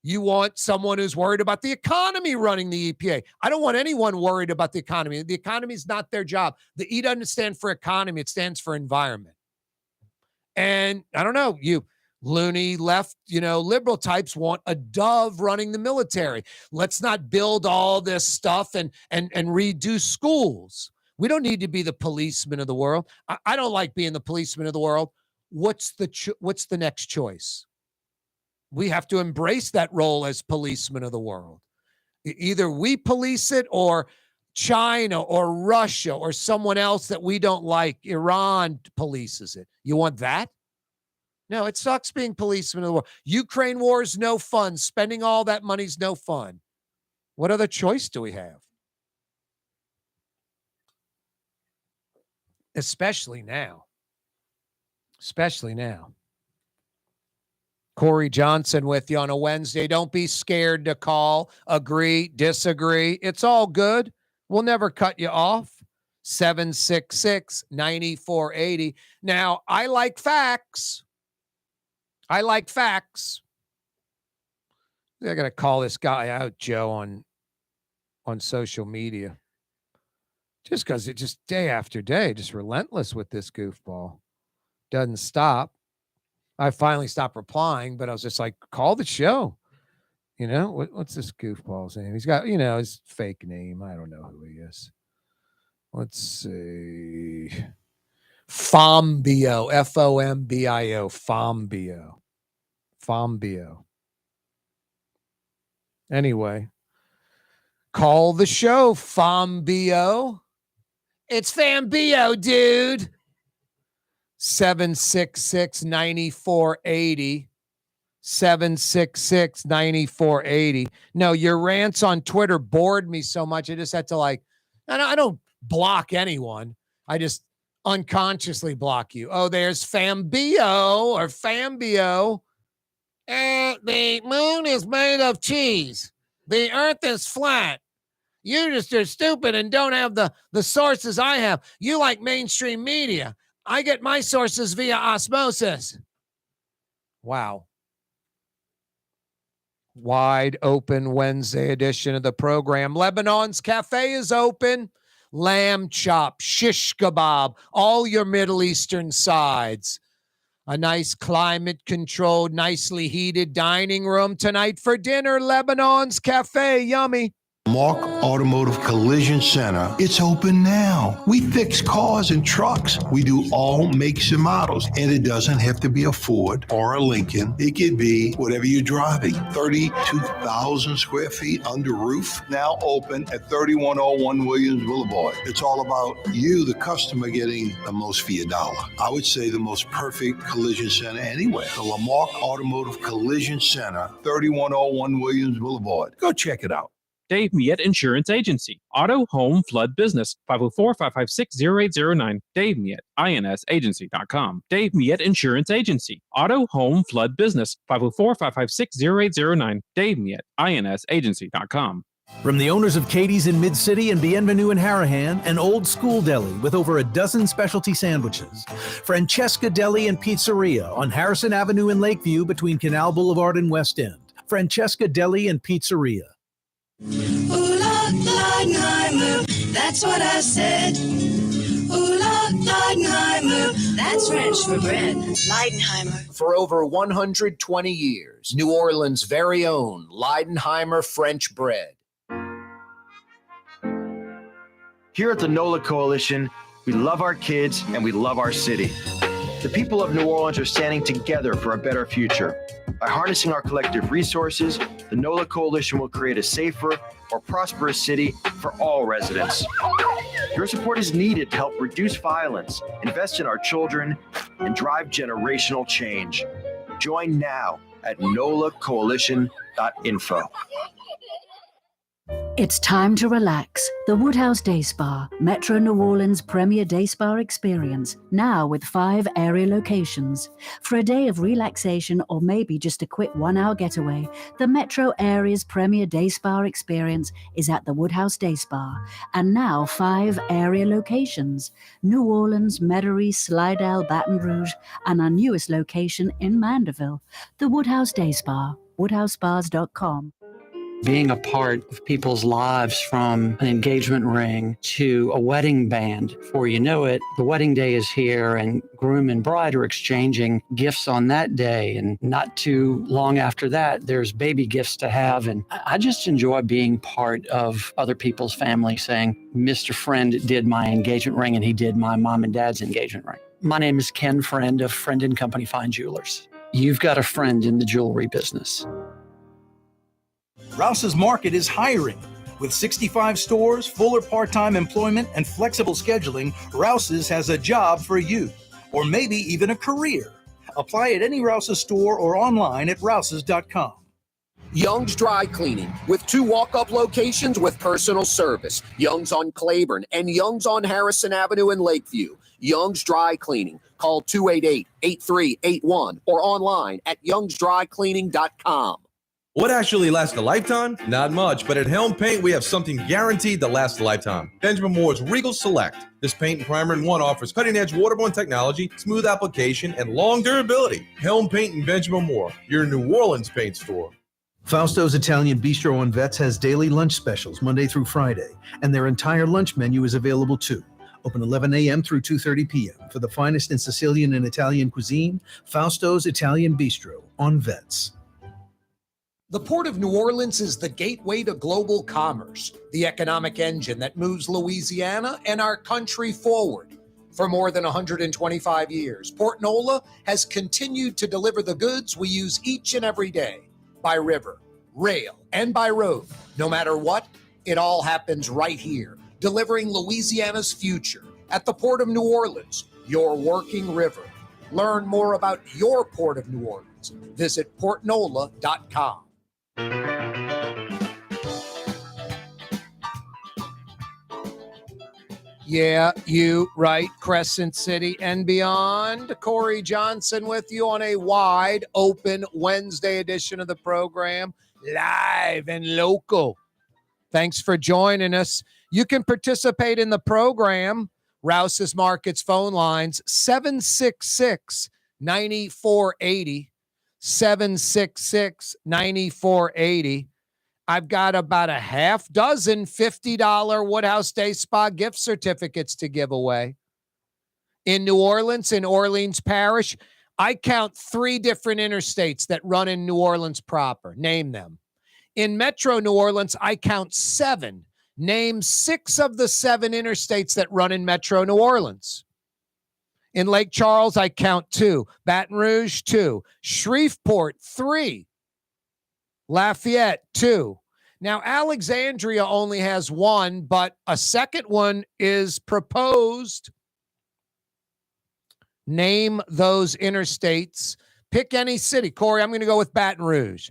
You want someone who's worried about the economy running the EPA. I don't want anyone worried about the economy. The economy is not their job. The E doesn't stand for economy. It stands for environment. And I don't know, you loony left, liberal types want a dove running the military. Let's not build all this stuff and redo schools. We don't need to be the policeman of the world. I don't like being the policeman of the world. What's the next choice? We have to embrace that role as policemen of the world. Either we police it or China or Russia or someone else that we don't like, Iran polices it. You want that? No, it sucks being policemen of the world. Ukraine war is no fun. Spending all that money is no fun. What other choice do we have? Especially now. Corey Johnson with you on a Wednesday. Don't be scared to call, agree, disagree. It's all good. We'll never cut you off. 766-9480. Now, I like facts. I got to call this guy out, Joe, on social media. Just because it just day after day, just relentless with this goofball. Doesn't stop. I finally stopped replying, but I was just like, call the show. What's this goofball's name? He's got, his fake name. I don't know who he is. Let's see. Fombio, Fombio, Fombio. Anyway, call the show, Fombio. It's Fambio, dude. 766-9480. 766-9480. No, your rants on Twitter bored me so much. I just had to I don't block anyone. I just unconsciously block you. Oh, there's Fambio or Fambio. The moon is made of cheese. The earth is flat. You just are stupid and don't have the sources I have. You like mainstream media. I get my sources via osmosis. Wow. Wide open Wednesday edition of the program. Lebanon's Cafe is open. Lamb chop, shish kebab, all your Middle Eastern sides. A nice climate-controlled, nicely heated dining room tonight for dinner. Lebanon's Cafe, yummy. Mark Automotive Collision Center. It's open now. We fix cars and trucks. We do all makes and models. And it doesn't have to be a Ford or a Lincoln. It could be whatever you're driving. 32,000 square feet under roof. Now open at 3101 Williams Boulevard. It's all about you, the customer, getting the most for your dollar. I would say the most perfect collision center anywhere. The Lamarck Automotive Collision Center, 3101 Williams Boulevard. Go check it out. Dave Miette Insurance Agency. Auto, home, flood, business. 504-556-0809. Dave Miette, insagency.com. Dave Miette Insurance Agency. Auto, home, flood, business. 504-556-0809. Dave Miette, insagency.com. From the owners of Katie's in Mid-City and Bienvenue in Harahan, an old school deli with over a dozen specialty sandwiches. Francesca Deli and Pizzeria on Harrison Avenue in Lakeview between Canal Boulevard and West End. Francesca Deli and Pizzeria. Ooh la Leidenheimer, that's what I said. Ooh la Leidenheimer, that's French for bread. Leidenheimer. For over 120 years, New Orleans' very own Leidenheimer French bread. Here at the NOLA Coalition, we love our kids and we love our city. The people of New Orleans are standing together for a better future. By harnessing our collective resources, the NOLA Coalition will create a safer, more prosperous city for all residents. Your support is needed to help reduce violence, invest in our children, and drive generational change. Join now at nolacoalition.info. It's time to relax. The Woodhouse Day Spa, Metro New Orleans' premier day spa experience, now with 5 area locations. For a day of relaxation or maybe just a quick 1-hour getaway, the Metro area's premier day spa experience is at the Woodhouse Day Spa, and now 5 area locations: New Orleans, Metairie, Slidell, Baton Rouge, and our newest location in Mandeville, the Woodhouse Day Spa. WoodhouseSpas.com. Being a part of people's lives, from an engagement ring to a wedding band. Before you know it, the wedding day is here and groom and bride are exchanging gifts on that day. And not too long after that, there's baby gifts to have. And I just enjoy being part of other people's family, saying, Mr. Friend did my engagement ring and he did my mom and dad's engagement ring. My name is Ken Friend of Friend & Company Fine Jewelers. You've got a friend in the jewelry business. Rouse's Market is hiring. With 65 stores, full or part-time employment, and flexible scheduling, Rouse's has a job for you, or maybe even a career. Apply at any Rouse's store or online at rouses.com. Young's Dry Cleaning, with 2 walk-up locations with personal service. Young's on Claiborne and Young's on Harrison Avenue in Lakeview. Young's Dry Cleaning. Call 288-8381 or online at youngsdrycleaning.com. What actually lasts a lifetime? Not much, but at Helm Paint, we have something guaranteed to last a lifetime. Benjamin Moore's Regal Select. This paint and primer in one offers cutting-edge waterborne technology, smooth application, and long durability. Helm Paint and Benjamin Moore, your New Orleans paint store. Fausto's Italian Bistro on Vets has daily lunch specials Monday through Friday, and their entire lunch menu is available too. Open 11 a.m. through 2:30 p.m. For the finest in Sicilian and Italian cuisine, Fausto's Italian Bistro on Vets. The Port of New Orleans is the gateway to global commerce, the economic engine that moves Louisiana and our country forward. For more than 125 years, Port Nola has continued to deliver the goods we use each and every day, by river, rail, and by road. No matter what, it all happens right here, delivering Louisiana's future at the Port of New Orleans, your working river. Learn more about your Port of New Orleans. Visit portnola.com. Yeah, you right, Crescent City and beyond. Corey Johnson with you on a wide open Wednesday edition of the program, live and local. Thanks for joining us. You can participate in the program. Rouse's Markets phone lines, 766-9480, 766-9480. I've got about a half dozen $50 Woodhouse Day Spa gift certificates to give away. In New Orleans, in Orleans Parish, I count 3 different interstates that run in New Orleans proper. Name them. In Metro New Orleans, I count 7. Name 6 of the 7 interstates that run in Metro New Orleans. In Lake Charles, I count 2. Baton Rouge, 2. Shreveport, 3. Lafayette, 2. Now, Alexandria only has 1, but a second one is proposed. Name those interstates. Pick any city. Corey, I'm going to go with Baton Rouge.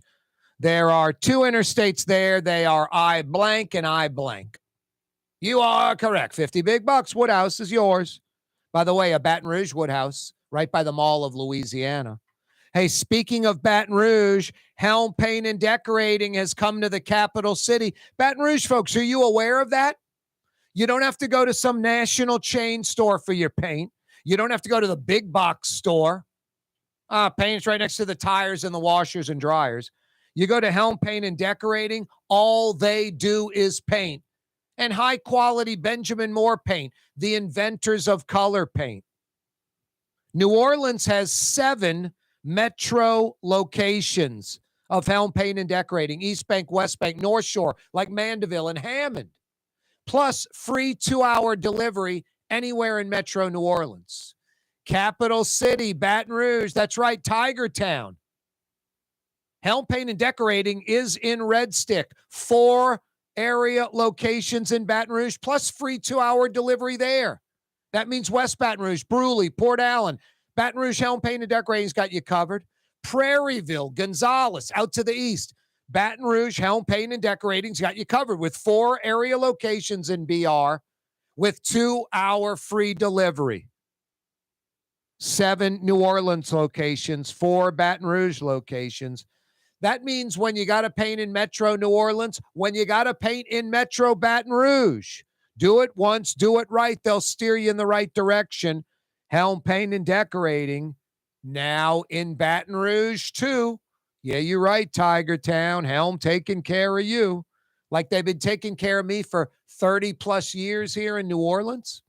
There are 2 interstates there. They are I blank and I blank. You are correct. 50 big bucks. Woodhouse is yours. By the way, a Baton Rouge Woodhouse, right by the Mall of Louisiana. Hey, speaking of Baton Rouge, Helm Paint and Decorating has come to the capital city. Baton Rouge folks, are you aware of that? You don't have to go to some national chain store for your paint. You don't have to go to the big box store. Paint's right next to the tires and the washers and dryers. You go to Helm Paint and Decorating, all they do is paint. And high-quality Benjamin Moore paint, the inventors of color paint. New Orleans has 7 metro locations of Helm Paint and Decorating, East Bank, West Bank, North Shore, like Mandeville and Hammond, plus free 2-hour delivery anywhere in Metro New Orleans. Capital City, Baton Rouge, that's right, Tiger Town. Helm Paint and Decorating is in Red Stick, 4 area locations in Baton Rouge, plus free 2-hour delivery there. That means West Baton Rouge, Brewley, Port Allen, Baton Rouge Helm Paint and Decorating's got you covered. Prairieville, Gonzales, out to the east. Baton Rouge Helm Paint and Decorating's got you covered with 4 area locations in BR with 2-hour free delivery. 7 New Orleans locations, 4 Baton Rouge locations. That means when you got to paint in Metro New Orleans, when you got to paint in Metro Baton Rouge, do it once, do it right. They'll steer you in the right direction. Helm Paint and Decorating, now in Baton Rouge too. Yeah, you're right, Tiger Town. Helm taking care of you like they've been taking care of me for 30 plus years here in New Orleans.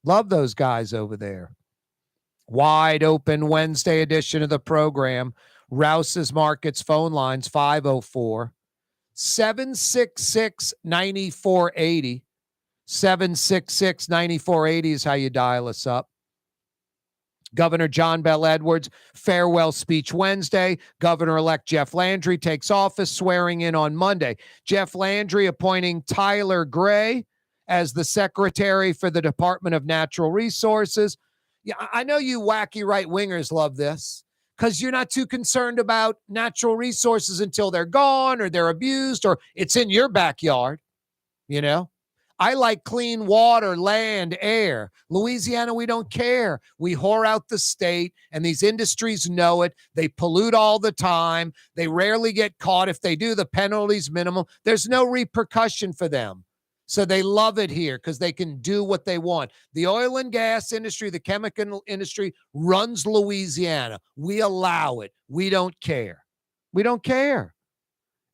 Love those guys over there. Wide open Wednesday edition of the program. Rouse's Markets phone lines 504 766 9480. 766 9480 is how you dial us up. Governor John Bell Edwards, farewell speech Wednesday. Governor-elect Jeff Landry takes office, swearing in on Monday. Jeff Landry appointing Tyler Gray as the secretary for the Department of Natural Resources. Yeah, I know you wacky right-wingers love this because you're not too concerned about natural resources until they're gone or they're abused or it's in your backyard, you know? I like clean water, land, air. Louisiana, we don't care. We whore out the state, and these industries know it. They pollute all the time. They rarely get caught. If they do, the penalty's minimum. There's no repercussion for them. So they love it here because they can do what they want. The oil and gas industry, the chemical industry runs Louisiana. We allow it. We don't care. We don't care.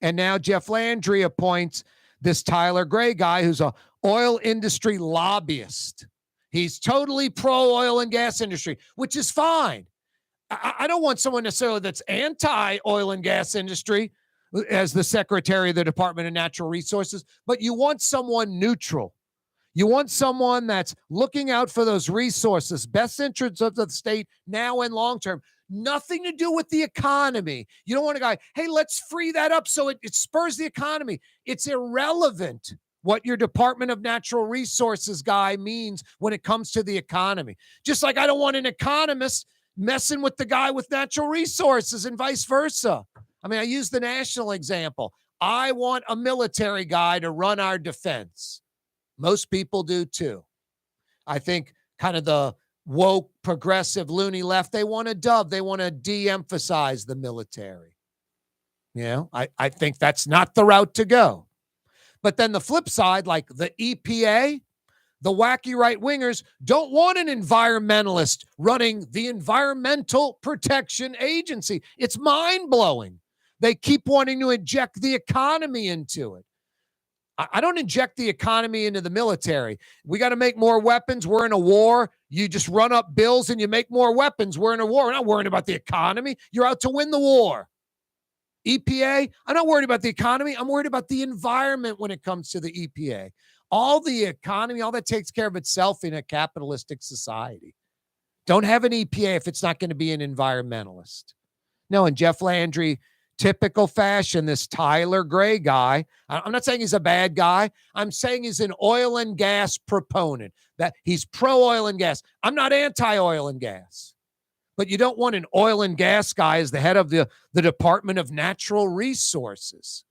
And now Jeff Landry appoints this Tyler Gray guy who's a oil industry lobbyist. He's totally pro oil and gas industry, which is fine. I don't want someone necessarily that's anti oil and gas industry as the secretary of the Department of Natural Resources, but you want someone neutral. You want someone that's looking out for those resources, best interests of the state now and long term. Nothing to do with the economy. You don't want a guy, hey, let's free that up so it spurs the economy. It's irrelevant what your Department of Natural Resources guy means when it comes to the economy. Just like I don't want an economist messing with the guy with natural resources and vice versa. I mean, I use the national example. I want a military guy to run our defense. Most people do too. I think kind of the woke, progressive, loony left, they want to dub. They want to de-emphasize the military. You know, I think that's not the route to go. But then the flip side, like the EPA, the wacky right-wingers don't want an environmentalist running the Environmental Protection Agency. It's mind-blowing. They keep wanting to inject the economy into it. I don't inject the economy into the military. We got to make more weapons. We're in a war. You just run up bills and you make more weapons. We're in a war. We're not worrying about the economy. You're out to win the war. EPA, I'm not worried about the economy. I'm worried about the environment when it comes to the EPA. All the economy, all that takes care of itself in a capitalistic society. Don't have an EPA if it's not going to be an environmentalist. No, and Jeff Landry, typical fashion, this Tyler Gray guy, I'm not saying he's a bad guy. I'm saying he's an oil and gas proponent, that he's pro oil and gas. I'm not anti-oil and gas. But you don't want an oil and gas guy as the head of the Department of Natural Resources.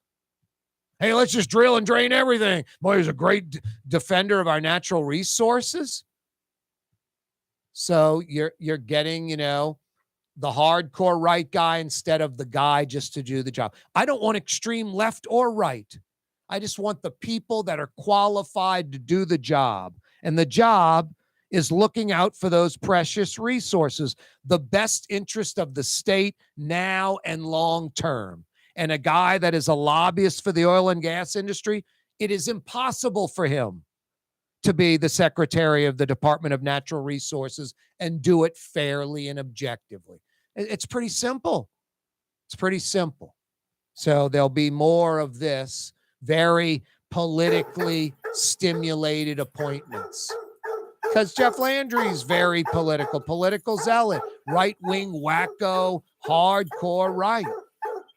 Hey, let's just drill and drain everything. Boy, he's a great defender of our natural resources. So you're getting, you know, the hardcore right guy instead of the guy just to do the job. I don't want extreme left or right. I just want the people that are qualified to do the job. And the job is looking out for those precious resources, the best interest of the state now and long term. And a guy that is a lobbyist for the oil and gas industry, it is impossible for him to be the secretary of the Department of Natural Resources and do it fairly and objectively. It's pretty simple. It's pretty simple. So there'll be more of this very politically stimulated appointments. Because Jeff Landry's very political zealot, right-wing wacko, hardcore right.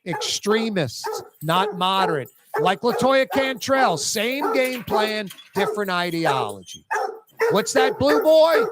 Extremists, not moderate. Like LaToya Cantrell, same game plan, different ideology. What's that, Blue Boy?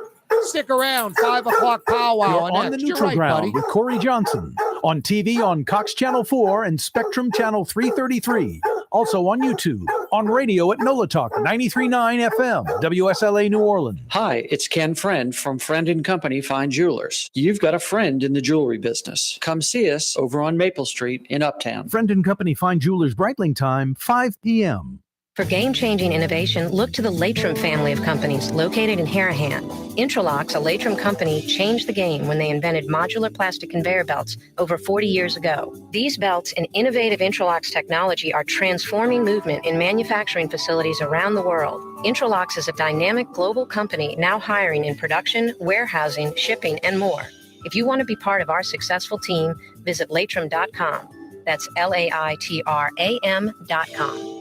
Stick around, 5 o'clock powwow. You're on the neutral ground with Corey Johnson. On TV on Cox Channel 4 and Spectrum Channel 333. Also on YouTube. On radio at NOLA Talk 93.9 FM, WSLA New Orleans. Hi, it's Ken Friend from Friend & Company Fine Jewelers. You've got a friend in the jewelry business. Come see us over on Maple Street in Uptown. Friend & Company Fine Jewelers Breitling time, 5 p.m. For game-changing innovation, look to the Latrim family of companies located in Harahan. Intralox, a Latrim company, changed the game when they invented modular plastic conveyor belts over 40 years ago. These belts and innovative Intralox technology are transforming movement in manufacturing facilities around the world. Intralox is a dynamic global company now hiring in production, warehousing, shipping, and more. If you want to be part of our successful team, visit latrim.com. That's LAITRAM.com.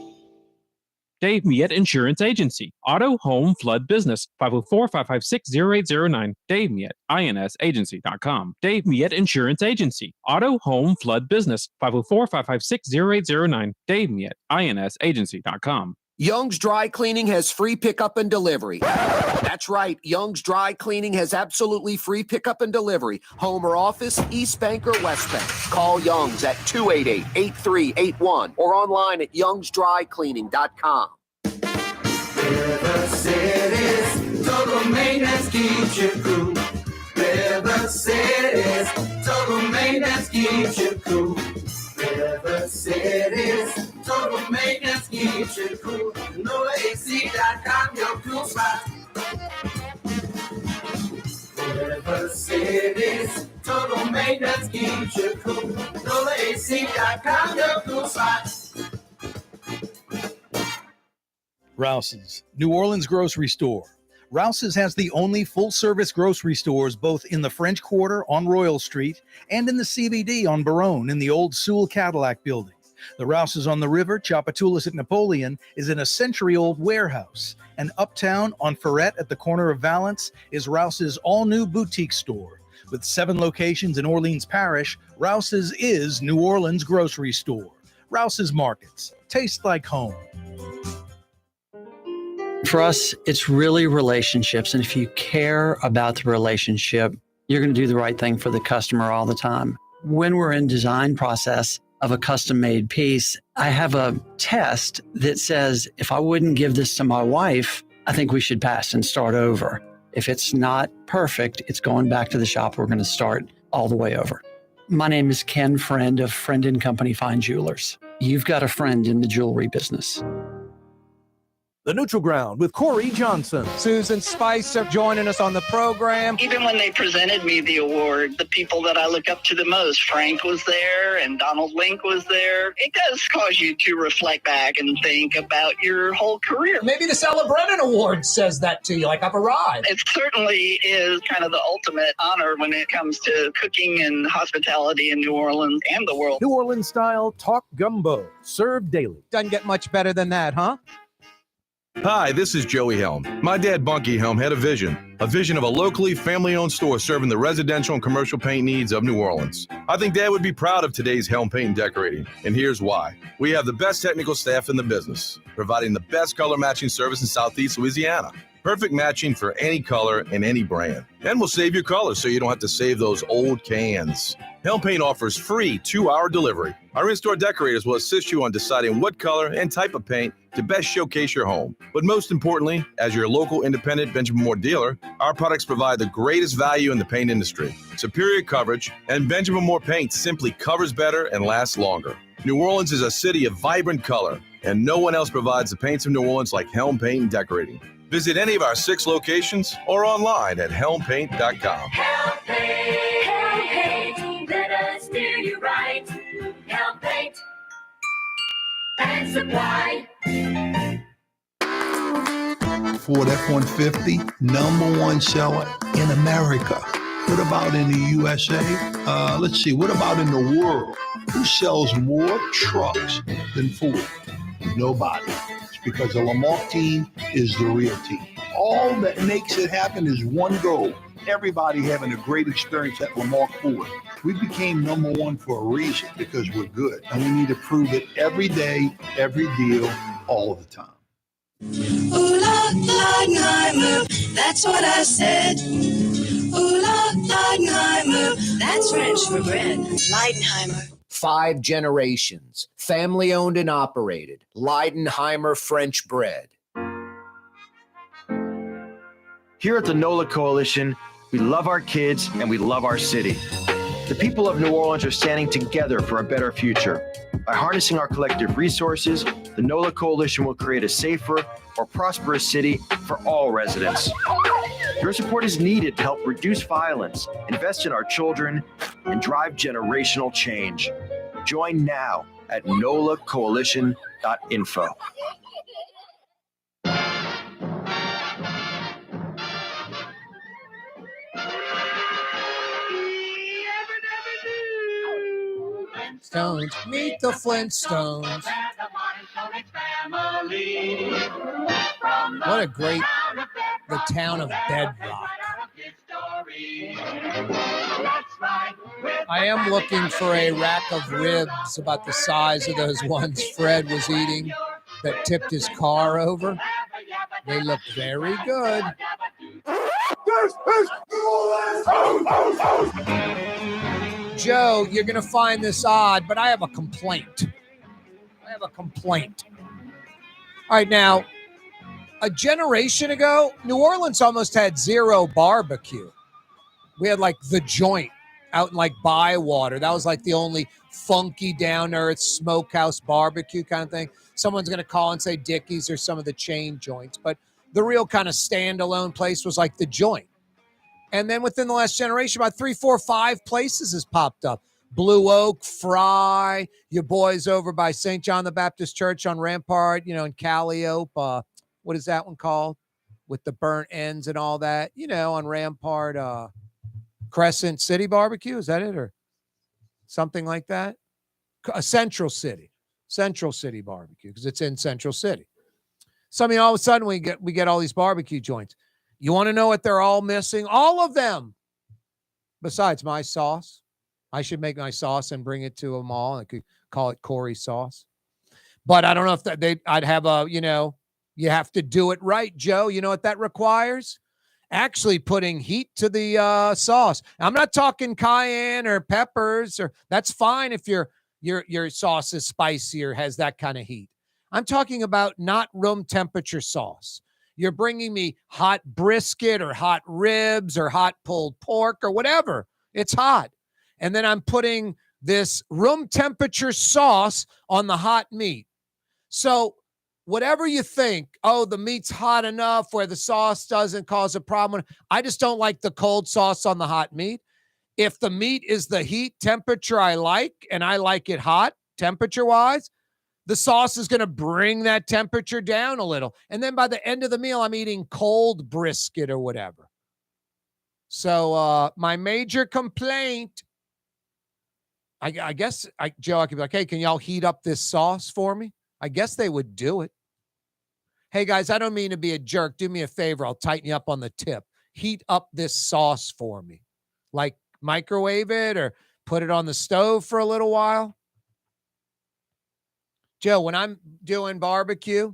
Dave Miette Insurance Agency. Auto, home, flood, business. 504-556-0809. Dave Miette, INSagency.com. Dave Miette Insurance Agency. Auto, home, flood, business. 504-556-0809. Dave Miette, INSagency.com. Young's Dry Cleaning has free pickup and delivery. That's right. Young's Dry Cleaning has absolutely free pickup and delivery. Home or office, East Bank or West Bank. Call Young's at 288-8381 or online at youngsdrycleaning.com. River City's total maintenance keeps you cool. River City's total maintenance keeps you cool. River City's total maintenance keeps you cool. NolaAC.com, your cool spot. River City's total maintenance keeps you cool. NolaAC.com, your cool spot. Rouse's, New Orleans grocery store. Rouse's has the only full-service grocery stores both in the French Quarter on Royal Street and in the CBD on Baronne in the old Sewell Cadillac building. The Rouse's on the river, Tchoupitoulas at Napoleon, is in a century-old warehouse. And uptown on Ferret at the corner of Valence is Rouse's all-new boutique store. With 7 locations in Orleans Parish, Rouse's is New Orleans grocery store. Rouse's Markets. Taste like home. For us, it's really relationships. And if you care about the relationship, you're going to do the right thing for the customer all the time. When we're in design process of a custom-made piece, I have a test that says, if I wouldn't give this to my wife, I think we should pass and start over. If it's not perfect, it's going back to the shop. We're going to start all the way over. My name is Ken Friend of Friend & Company Fine Jewelers. You've got a friend in the jewelry business. The Neutral Ground with Corey Johnson. Susan Spicer joining us on the program. Even when they presented me the award, the people that I look up to the most, Frank was there and Donald Link was there. It does cause you to reflect back and think about your whole career. Maybe the Sella Brennan Award says that to you, like I've arrived. It certainly is kind of the ultimate honor when it comes to cooking and hospitality in New Orleans and the world. New Orleans style talk gumbo, served daily. Doesn't get much better than that, huh? Hi, this is Joey Helm. My dad, Bunky Helm, had a vision of a locally family-owned store serving the residential and commercial paint needs of New Orleans. I think Dad would be proud of today's Helm Paint and Decorating, and here's why. We have the best technical staff in the business, providing the best color matching service in Southeast Louisiana. Perfect matching for any color and any brand. And we'll save your colors so you don't have to save those old cans. Helm Paint offers free 2-hour delivery. Our in-store decorators will assist you on deciding what color and type of paint to best showcase your home. But most importantly, as your local independent Benjamin Moore dealer, our products provide the greatest value in the paint industry. Superior coverage, and Benjamin Moore paint simply covers better and lasts longer. New Orleans is a city of vibrant color, and no one else provides the paints of New Orleans like Helm Paint and Decorating. Visit any of our 6 locations or online at helmpaint.com. Helm Paint, let us do you right. Helm Paint and Supply. Ford F-150, #1 seller in America. What about in the USA? Let's see, what about in the world? Who sells more trucks than Ford? Nobody. It's because the Lamarck team is the real team. All that makes it happen is one goal. Everybody having a great experience at Lamarck Ford. We became #1 for a reason, because we're good. And we need to prove it every day, every deal, all the time. Ooh la Leidenheimer, that's what I said. Ooh la Leidenheimer, that's French for bread. Leidenheimer. 5 generations, family owned and operated. Leidenheimer French bread. Here at the NOLA Coalition, we love our kids and we love our city. The people of New Orleans are standing together for a better future. By harnessing our collective resources, the NOLA Coalition will create a safer, more prosperous city for all residents. Your support is needed to help reduce violence, invest in our children, and drive generational change. Join now at nolacoalition.info. Stones, meet the Flintstones. What a great, the town of Bedrock. I am looking for a rack of ribs about the size of those ones Fred was eating that tipped his car over. They look very good. Joe, you're going to find this odd, but I have a complaint. All right, now, a generation ago, New Orleans almost had zero barbecue. We had like the Joint out in like Bywater. That was like the only funky down-earth smokehouse barbecue kind of thing. Someone's going to call and say Dickey's or some of the chain joints, but the real kind of standalone place was like the Joint. And then within the last generation, about 3, 4, 5 places has popped up. Blue Oak, Fry, your boys over by St. John the Baptist Church on Rampart, in Calliope. What is that one called? With the burnt ends and all that, on Rampart, Crescent City Barbecue. Is that it? Or something like that? Central City Barbecue, because it's in Central City. So, all of a sudden we get all these barbecue joints. You want to know what they're all missing? All of them. Besides my sauce. I should make my sauce and bring it to them all. I could call it Corey sauce. But I don't know if I'd have you have to do it right, Joe. You know what that requires? Actually putting heat to the sauce. I'm not talking cayenne or peppers, or that's fine if your sauce is spicy or has that kind of heat. I'm talking about not room temperature sauce. You're bringing me hot brisket or hot ribs or hot pulled pork or whatever. It's hot. And then I'm putting this room temperature sauce on the hot meat. So whatever you think, the meat's hot enough where the sauce doesn't cause a problem. I just don't like the cold sauce on the hot meat. If the meat is the heat temperature I like, and I like it hot temperature-wise, the sauce is going to bring that temperature down a little. And then by the end of the meal, I'm eating cold brisket or whatever. So my major complaint, I guess, Joe, I could be like, hey, can y'all heat up this sauce for me? I guess they would do it. Hey, guys, I don't mean to be a jerk. Do me a favor. I'll tighten you up on the tip. Heat up this sauce for me. Like microwave it or put it on the stove for a little while. Joe, when I'm doing barbecue,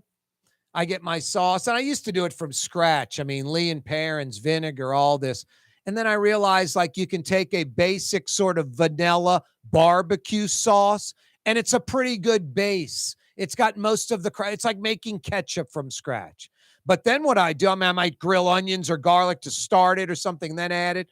I get my sauce, and I used to do it from scratch. Lee and Perrins, vinegar, all this. And then I realized, you can take a basic sort of vanilla barbecue sauce, and it's a pretty good base. It's got most of it's like making ketchup from scratch. But then what I do, I might grill onions or garlic to start it or something, then add it.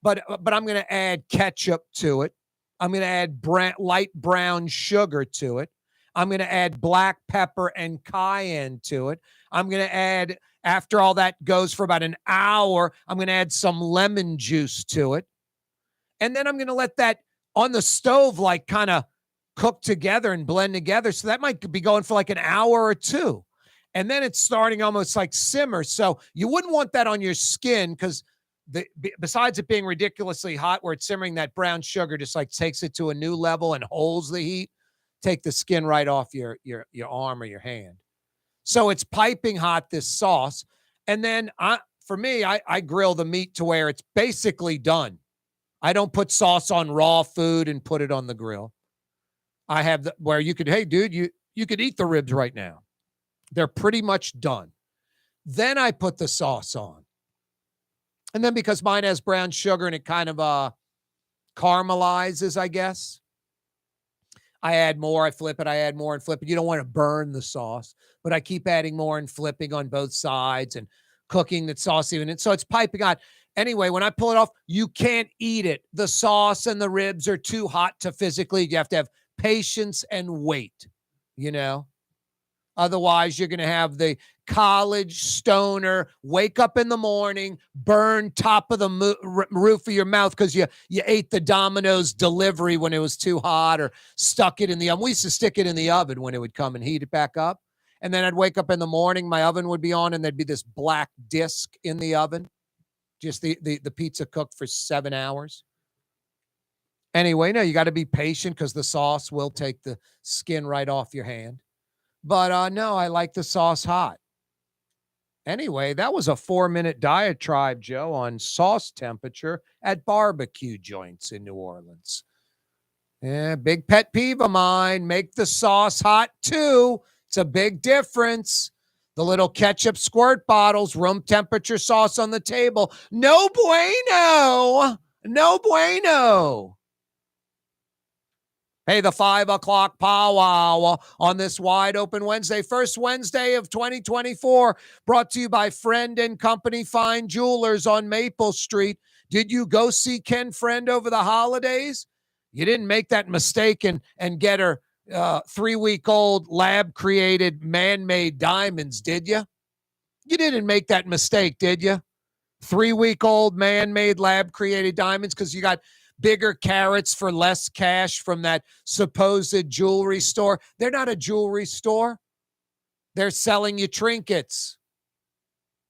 But I'm going to add ketchup to it. I'm going to add light brown sugar to it. I'm going to add black pepper and cayenne to it. I'm going to add, after all that goes for about an hour, I'm going to add some lemon juice to it. And then I'm going to let that on the stove, kind of cook together and blend together. So that might be going for an hour or two. And then it's starting almost like simmer. So you wouldn't want that on your skin, because besides it being ridiculously hot where it's simmering, that brown sugar just takes it to a new level and holds the heat. Take the skin right off your arm or your hand. So it's piping hot, this sauce. And then for me, I grill the meat to where it's basically done. I don't put sauce on raw food and put it on the grill. I have where you could, hey, dude, you could eat the ribs right now. They're pretty much done. Then I put the sauce on. And then because mine has brown sugar and it kind of caramelizes, I guess, I add more, I flip it, I add more and flip it. You don't want to burn the sauce, but I keep adding more and flipping on both sides and cooking the sauce even. And so it's piping hot. Anyway, when I pull it off, you can't eat it. The sauce and the ribs are too hot to physically. You have to have patience and wait, you know? Otherwise, you're going to have the college stoner wake up in the morning, burn top of the roof of your mouth because you ate the Domino's delivery when it was too hot or stuck it in the oven. We used to stick it in the oven when it would come and heat it back up. And then I'd wake up in the morning, my oven would be on, and there'd be this black disc in the oven. Just the pizza cooked for 7 hours. Anyway, no, you got to be patient because the sauce will take the skin right off your hand. But no, I like the sauce hot. Anyway, that was a 4-minute diatribe, Joe, on sauce temperature at barbecue joints in New Orleans. Yeah, big pet peeve of mine. Make the sauce hot too. It's a big difference. The little ketchup squirt bottles, room temperature sauce on the table. No bueno. No bueno. Hey, the 5 o'clock powwow on this wide open Wednesday, first Wednesday of 2024, brought to you by Friend and Company Fine Jewelers on Maple Street. Did you go see Ken Friend over the holidays? You didn't make that mistake and get her 3-week-old lab-created man-made diamonds, did you? You didn't make that mistake, did you? 3-week-old man-made lab-created diamonds because you got bigger carats for less cash from that supposed jewelry store. They're not a jewelry store. They're selling you trinkets,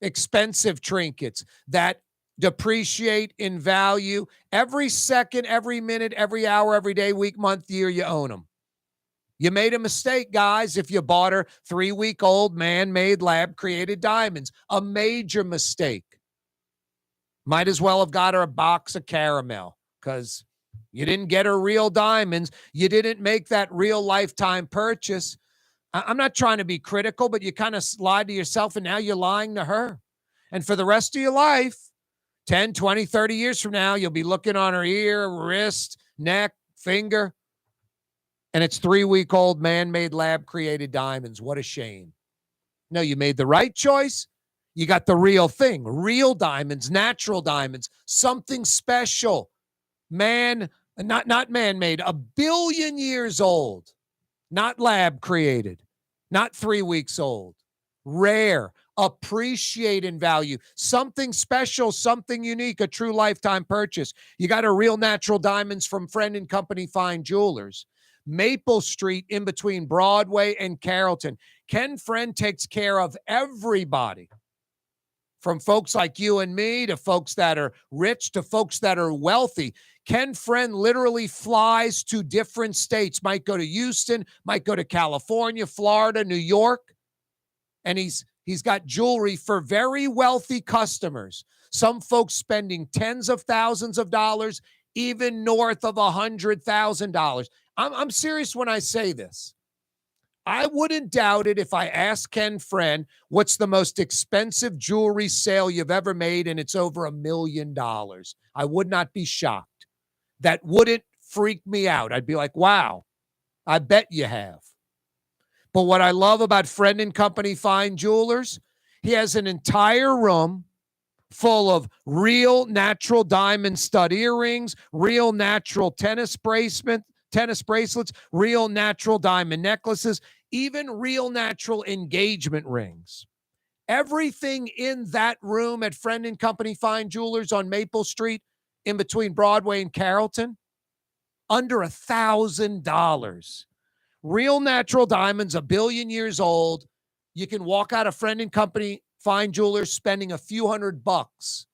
expensive trinkets that depreciate in value every second, every minute, every hour, every day, week, month, year. You own them. You made a mistake, guys, if you bought her 3-week-old man-made lab-created diamonds. A major mistake. Might as well have got her a box of caramel because you didn't get her real diamonds. You didn't make that real lifetime purchase. I'm not trying to be critical, but you kind of lied to yourself, and now you're lying to her. And for the rest of your life, 10, 20, 30 years from now, you'll be looking on her ear, wrist, neck, finger, and it's 3-week-old man-made lab-created diamonds. What a shame. No, you made the right choice. You got the real thing, real diamonds, natural diamonds, something special. Man, not man-made, 1 billion years old, not lab-created, not 3 weeks old. Rare, appreciate in value, something special, something unique, a true lifetime purchase. You got a real natural diamonds from Friend and Company Fine Jewelers. Maple Street in between Broadway and Carrollton. Ken Friend takes care of everybody, from folks like you and me to folks that are rich to folks that are wealthy. Ken Friend literally flies to different states, might go to Houston, might go to California, Florida, New York, and he's got jewelry for very wealthy customers. Some folks spending tens of thousands of dollars, even north of $100,000. I'm serious when I say this. I wouldn't doubt it if I asked Ken Friend what's the most expensive jewelry sale you've ever made, and it's over $1 million. I would not be shocked. That wouldn't freak me out. I'd be like, wow, I bet you have. But what I love about Friend and Company Fine Jewelers, he has an entire room full of real natural diamond stud earrings, real natural tennis bracelets, real natural diamond necklaces, even real natural engagement rings. Everything in that room at Friend and Company Fine Jewelers on Maple Street in between Broadway and Carrollton, under $1,000. Real natural diamonds, 1 billion years old. You can walk out of Friend and Company Fine Jewelers spending a few $100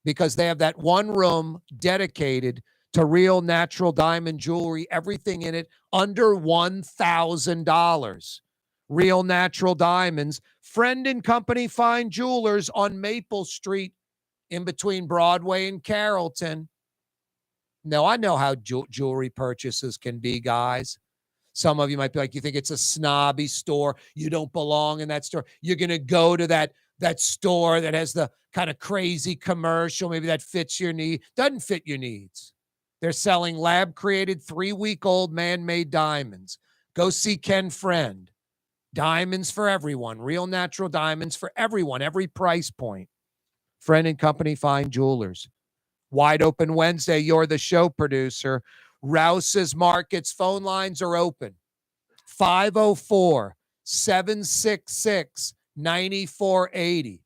because they have that one room dedicated to real natural diamond jewelry, everything in it under $1,000. Real natural diamonds. Friend and Company Fine Jewelers on Maple Street in between Broadway and Carrollton. Now, I know how jewelry purchases can be, guys. Some of you might be like, you think it's a snobby store. You don't belong in that store. You're going to go to that store that has the kind of crazy commercial, maybe that fits your need. Doesn't fit your needs. They're selling lab-created 3-week-old man-made diamonds. Go see Ken Friend. Diamonds for everyone. Real natural diamonds for everyone, every price point. Friend and Company Fine Jewelers. Wide Open Wednesday. You're the show producer. Rouse's Markets phone lines are open. 504-766-9480.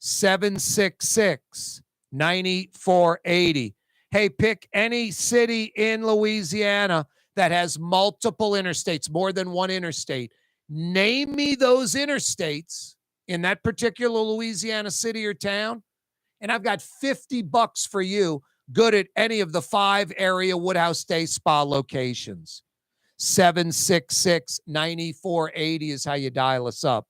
766-9480. Hey, pick any city in Louisiana that has multiple interstates, more than one interstate. Name me those interstates in that particular Louisiana city or town, and I've got $50 for you, good at any of the 5 area Woodhouse Day Spa locations. 766-9480 is how you dial us up.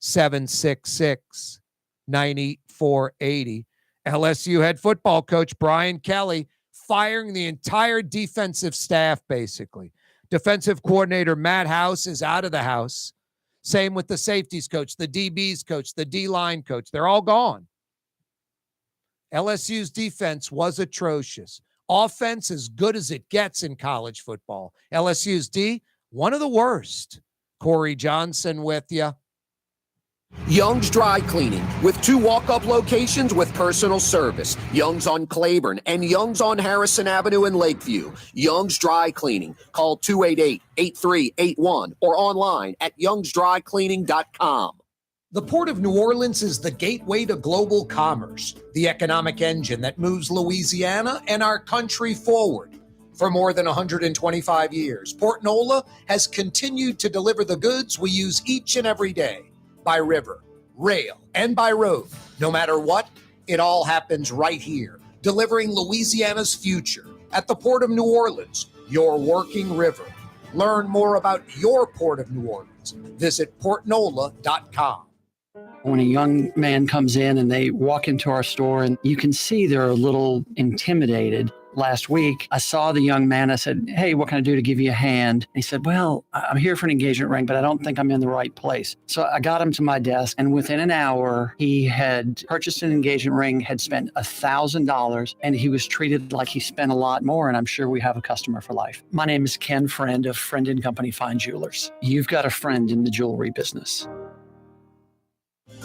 766-9480. LSU head football coach Brian Kelly firing the entire defensive staff, basically. Defensive coordinator Matt House is out of the house. Same with the safeties coach, the DBs coach, the D-line coach. They're all gone. LSU's defense was atrocious. Offense as good as it gets in college football. LSU's D, one of the worst. Corey Johnson with you. Young's Dry Cleaning, with 2 walk-up locations with personal service. Young's on Claiborne and Young's on Harrison Avenue in Lakeview. Young's Dry Cleaning. Call 288-8381 or online at youngsdrycleaning.com. The Port of New Orleans is the gateway to global commerce, the economic engine that moves Louisiana and our country forward. For more than 125 years, Port Nola has continued to deliver the goods we use each and every day. By river, rail, and by road. No matter what, it all happens right here, delivering Louisiana's future at the Port of New Orleans, your working river. Learn more about your Port of New Orleans. Visit portnola.com. When a young man comes in and they walk into our store, and you can see they're a little intimidated. Last week, I saw the young man. I said, "Hey, what can I do to give you a hand?" He said, "Well, I'm here for an engagement ring, but I don't think I'm in the right place." So I got him to my desk, and within an hour, he had purchased an engagement ring, had spent $1,000, and he was treated like he spent a lot more, and I'm sure we have a customer for life. My name is Ken Friend of Friend and Company Fine Jewelers. You've got a friend in the jewelry business.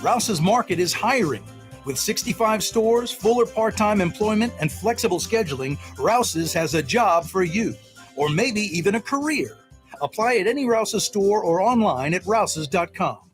Rouse's Market is hiring. With 65 stores, full or part-time employment, and flexible scheduling, Rouse's has a job for you, or maybe even a career. Apply at any Rouse's store or online at rouses.com.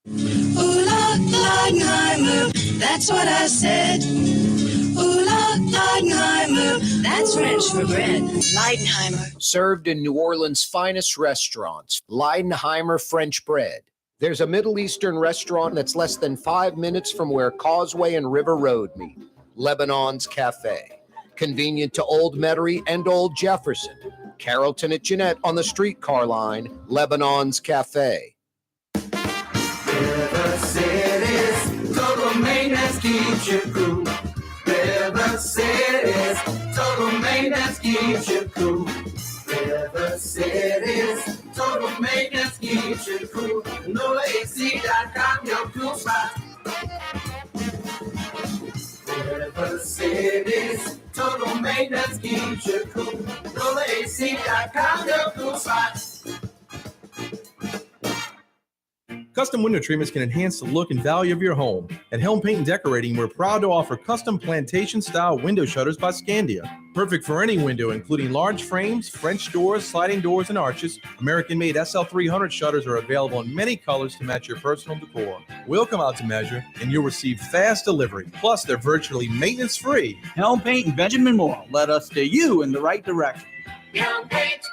Ooh la Leidenheimer, that's what I said. Ooh la Leidenheimer, that's French for bread. Leidenheimer. Served in New Orleans' finest restaurants, Leidenheimer French bread. There's a Middle Eastern restaurant that's less than 5 minutes from where Causeway and River Road meet, Lebanon's Cafe. Convenient to Old Metairie and Old Jefferson. Carrollton at Jeanette on the streetcar line, Lebanon's Cafe. River City's total maintenance keeps you cool. River City's total maintenance keeps you cool. River City's total maintenance keeps you cool. NolaAC.com, your cool spot. River City's total maintenance keeps you cool. NolaAC.com, your cool spot. Custom window treatments can enhance the look and value of your home. At Helm Paint and Decorating, we're proud to offer custom plantation-style window shutters by Scandia. Perfect for any window, including large frames, French doors, sliding doors, and arches. American-made SL300 shutters are available in many colors to match your personal decor. We'll come out to measure, and you'll receive fast delivery. Plus, they're virtually maintenance-free. Helm Paint and Benjamin Moore led us steer you in the right direction. Helm Paint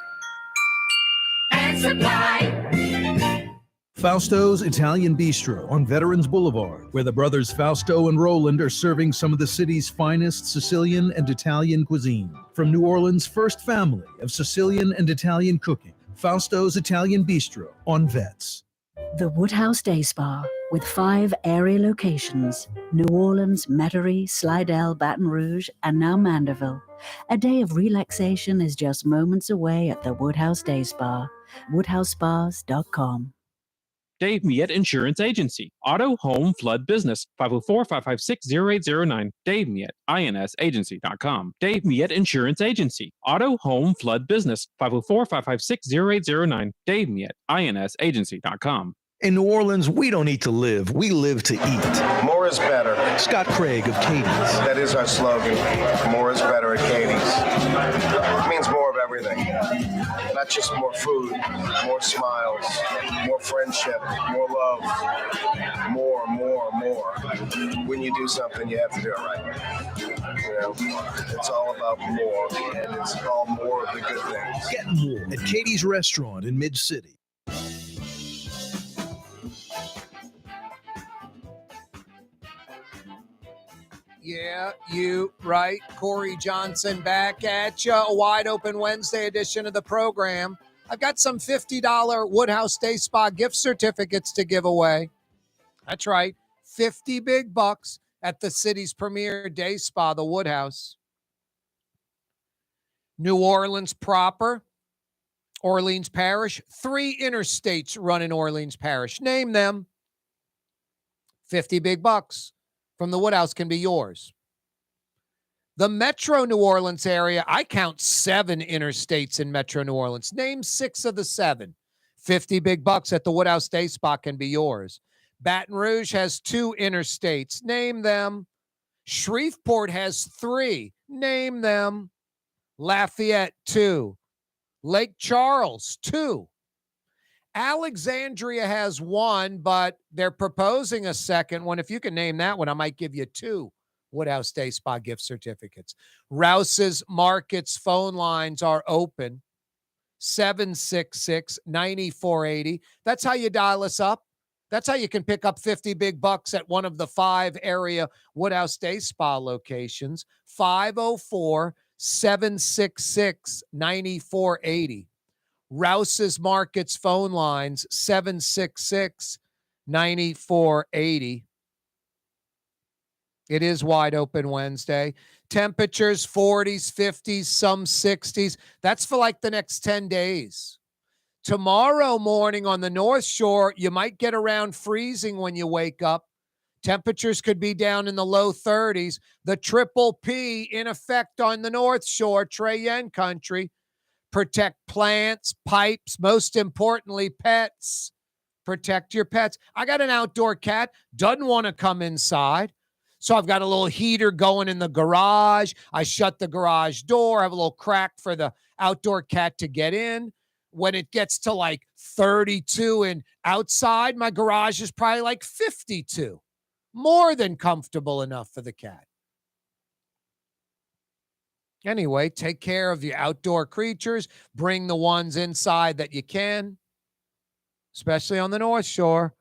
and Supply. Fausto's Italian Bistro on Veterans Boulevard, where the brothers Fausto and Roland are serving some of the city's finest Sicilian and Italian cuisine. From New Orleans' first family of Sicilian and Italian cooking, Fausto's Italian Bistro on Vets. The Woodhouse Day Spa, with 5 area locations: New Orleans, Metairie, Slidell, Baton Rouge, and now Mandeville. A day of relaxation is just moments away at the Woodhouse Day Spa. WoodhouseSpas.com. Dave Miette Insurance Agency. Auto, home, flood, business. 504-556-0809. Dave Miette, INSagency.com. Dave Miette Insurance Agency. Auto, home, flood, business. 504-556-0809. Dave Miette, INSagency.com. In New Orleans, we don't eat to live. We live to eat. More is better. Scott Craig of Katie's. That is our slogan. More is better at Katie's. It means more of everything. Not just more food, more smiles, more friendship, more love. More. When you do something, you have to do it right. You know, it's all about more, and it's all more of the good things. Get more at Katie's Restaurant in Mid-City. Yeah, you right. Corey Johnson back at you. A wide open Wednesday edition of the program. I've got some $50 Woodhouse Day Spa gift certificates to give away. That's right. 50 big bucks at the city's premier day spa, the Woodhouse. New Orleans proper, Orleans Parish. 3 interstates run in Orleans Parish. Name them. 50 big bucks from the Woodhouse can be yours. The Metro New Orleans area, I count 7 interstates in Metro New Orleans. Name 6 of the 7. 50 big bucks at the Woodhouse Day Spa can be yours. Baton Rouge has 2 interstates. Name them. Shreveport has 3. Name them. Lafayette, 2. Lake Charles, 2. Alexandria has 1, but they're proposing a second one. If you can name that one, I might give you 2 Woodhouse Day Spa gift certificates. Rouse's Markets phone lines are open. 766-9480. That's how you dial us up. That's how you can pick up 50 big bucks at one of the 5 area Woodhouse Day Spa locations. 504-766-9480. Rouse's Markets phone lines, 766-9480. It is wide open Wednesday. Temperatures 40s, 50s, some 60s. That's for like the next 10 days. Tomorrow morning on the North Shore, you might get around freezing when you wake up. Temperatures could be down in the low 30s. The triple P in effect on the North Shore, Trey Yen country. Protect plants, pipes, most importantly, pets. Protect your pets. I got an outdoor cat, doesn't want to come inside. So I've got a little heater going in the garage. I shut the garage door. I have a little crack for the outdoor cat to get in. When it gets to like 32 and outside, my garage is probably like 52. More than comfortable enough for the cat. Anyway, take care of your outdoor creatures. Bring the ones inside that you can, especially on the North Shore.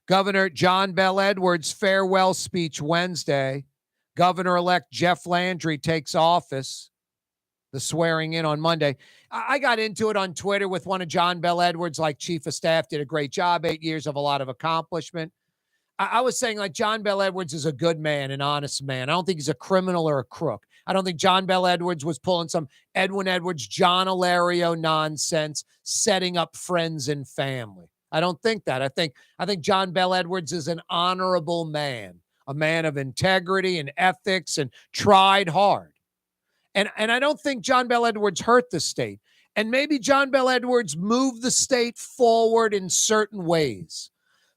Governor John Bel Edwards' farewell speech Wednesday. Governor-elect Jeff Landry takes office. The swearing in on Monday. I got into it on Twitter with one of John Bel Edwards, like chief of staff, did a great job, 8 years of a lot of accomplishment. I was saying like John Bel Edwards is a good man, an honest man. I don't think he's a criminal or a crook. I don't think John Bel Edwards was pulling some Edwin Edwards, John Alario nonsense, setting up friends and family. I don't think that. I think John Bel Edwards is an honorable man, a man of integrity and ethics and tried hard. And I don't think John Bel Edwards hurt the state. And maybe John Bel Edwards moved the state forward in certain ways.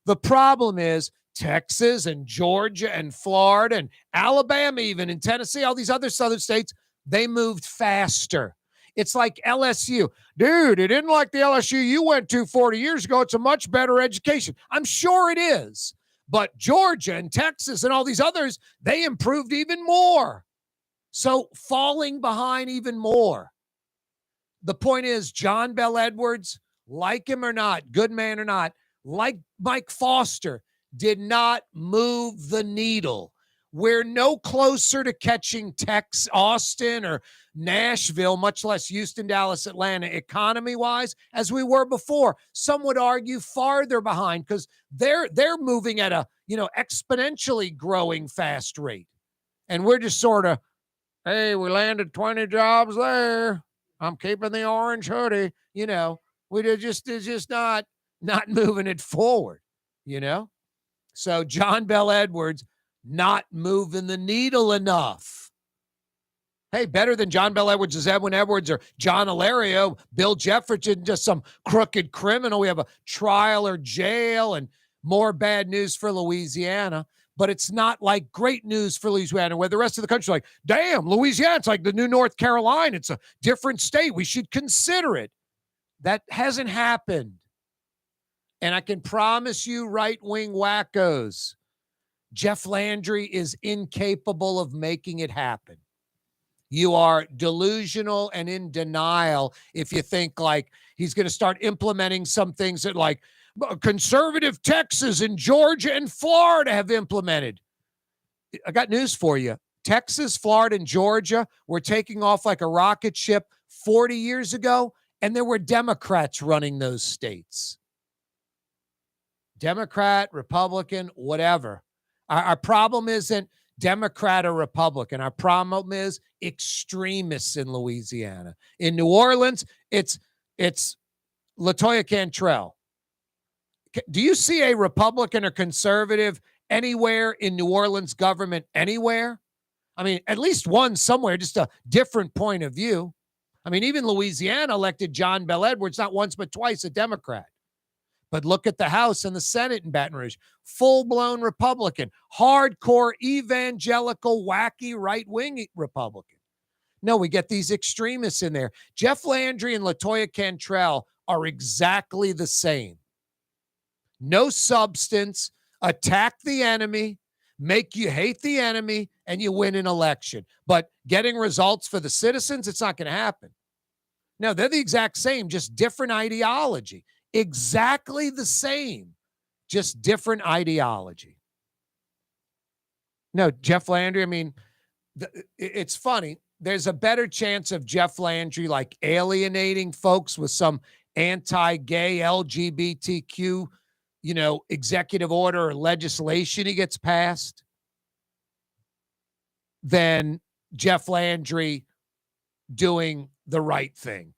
The problem is Texas and Georgia and Florida and Alabama, even in Tennessee, all these other southern states, they moved faster. It's like LSU. Dude, it isn't like the LSU you went to 40 years ago. It's a much better education. I'm sure it is. But Georgia and Texas and all these others, they improved even more. So falling behind even more. The point is, John Bel Edwards, like him or not, good man or not, like Mike Foster, did not move the needle. We're no closer to catching Texas, Austin, or Nashville, much less Houston, Dallas, Atlanta, economy-wise, as we were before. Some would argue farther behind because they're moving at a exponentially growing fast rate, and we're just sort of, hey, we landed 20 jobs there. I'm keeping the orange hoodie. We're just not moving it forward. So John Bel Edwards not moving the needle enough. Hey, better than John Bel Edwards is Edwin Edwards or John Hilario, Bill Jefferson, just some crooked criminal. We have a trial or jail and more bad news for Louisiana. But it's not like great news for Louisiana, where the rest of the country is like, damn, Louisiana, it's like the new North Carolina. It's a different state. We should consider it. That hasn't happened. And I can promise you, right-wing wackos, Jeff Landry is incapable of making it happen. You are delusional and in denial if you think like he's going to start implementing some things that like conservative Texas and Georgia and Florida have implemented. I got news for you. Texas, Florida, and Georgia were taking off like a rocket ship 40 years ago, and there were Democrats running those states. Democrat, Republican, whatever. Our problem isn't Democrat or Republican. Our problem is extremists in Louisiana. In New Orleans, it's LaToya Cantrell. Do you see a Republican or conservative anywhere in New Orleans government anywhere? I mean, at least one somewhere, just a different point of view. I mean, even Louisiana elected John Bel Edwards, not once but twice, a Democrat. But look at the House and the Senate in Baton Rouge. Full-blown Republican. Hardcore, evangelical, wacky, right-wing Republican. No, we get these extremists in there. Jeff Landry and LaToya Cantrell are exactly the same. No substance. Attack the enemy. Make you hate the enemy, and you win an election. But getting results for the citizens, it's not going to happen. No, they're the exact same, just different ideology. Exactly the same, just different ideology. No, Jeff Landry, I mean, it's funny. There's a better chance of Jeff Landry like alienating folks with some anti-gay LGBTQ, executive order or legislation he gets passed than Jeff Landry doing the right thing.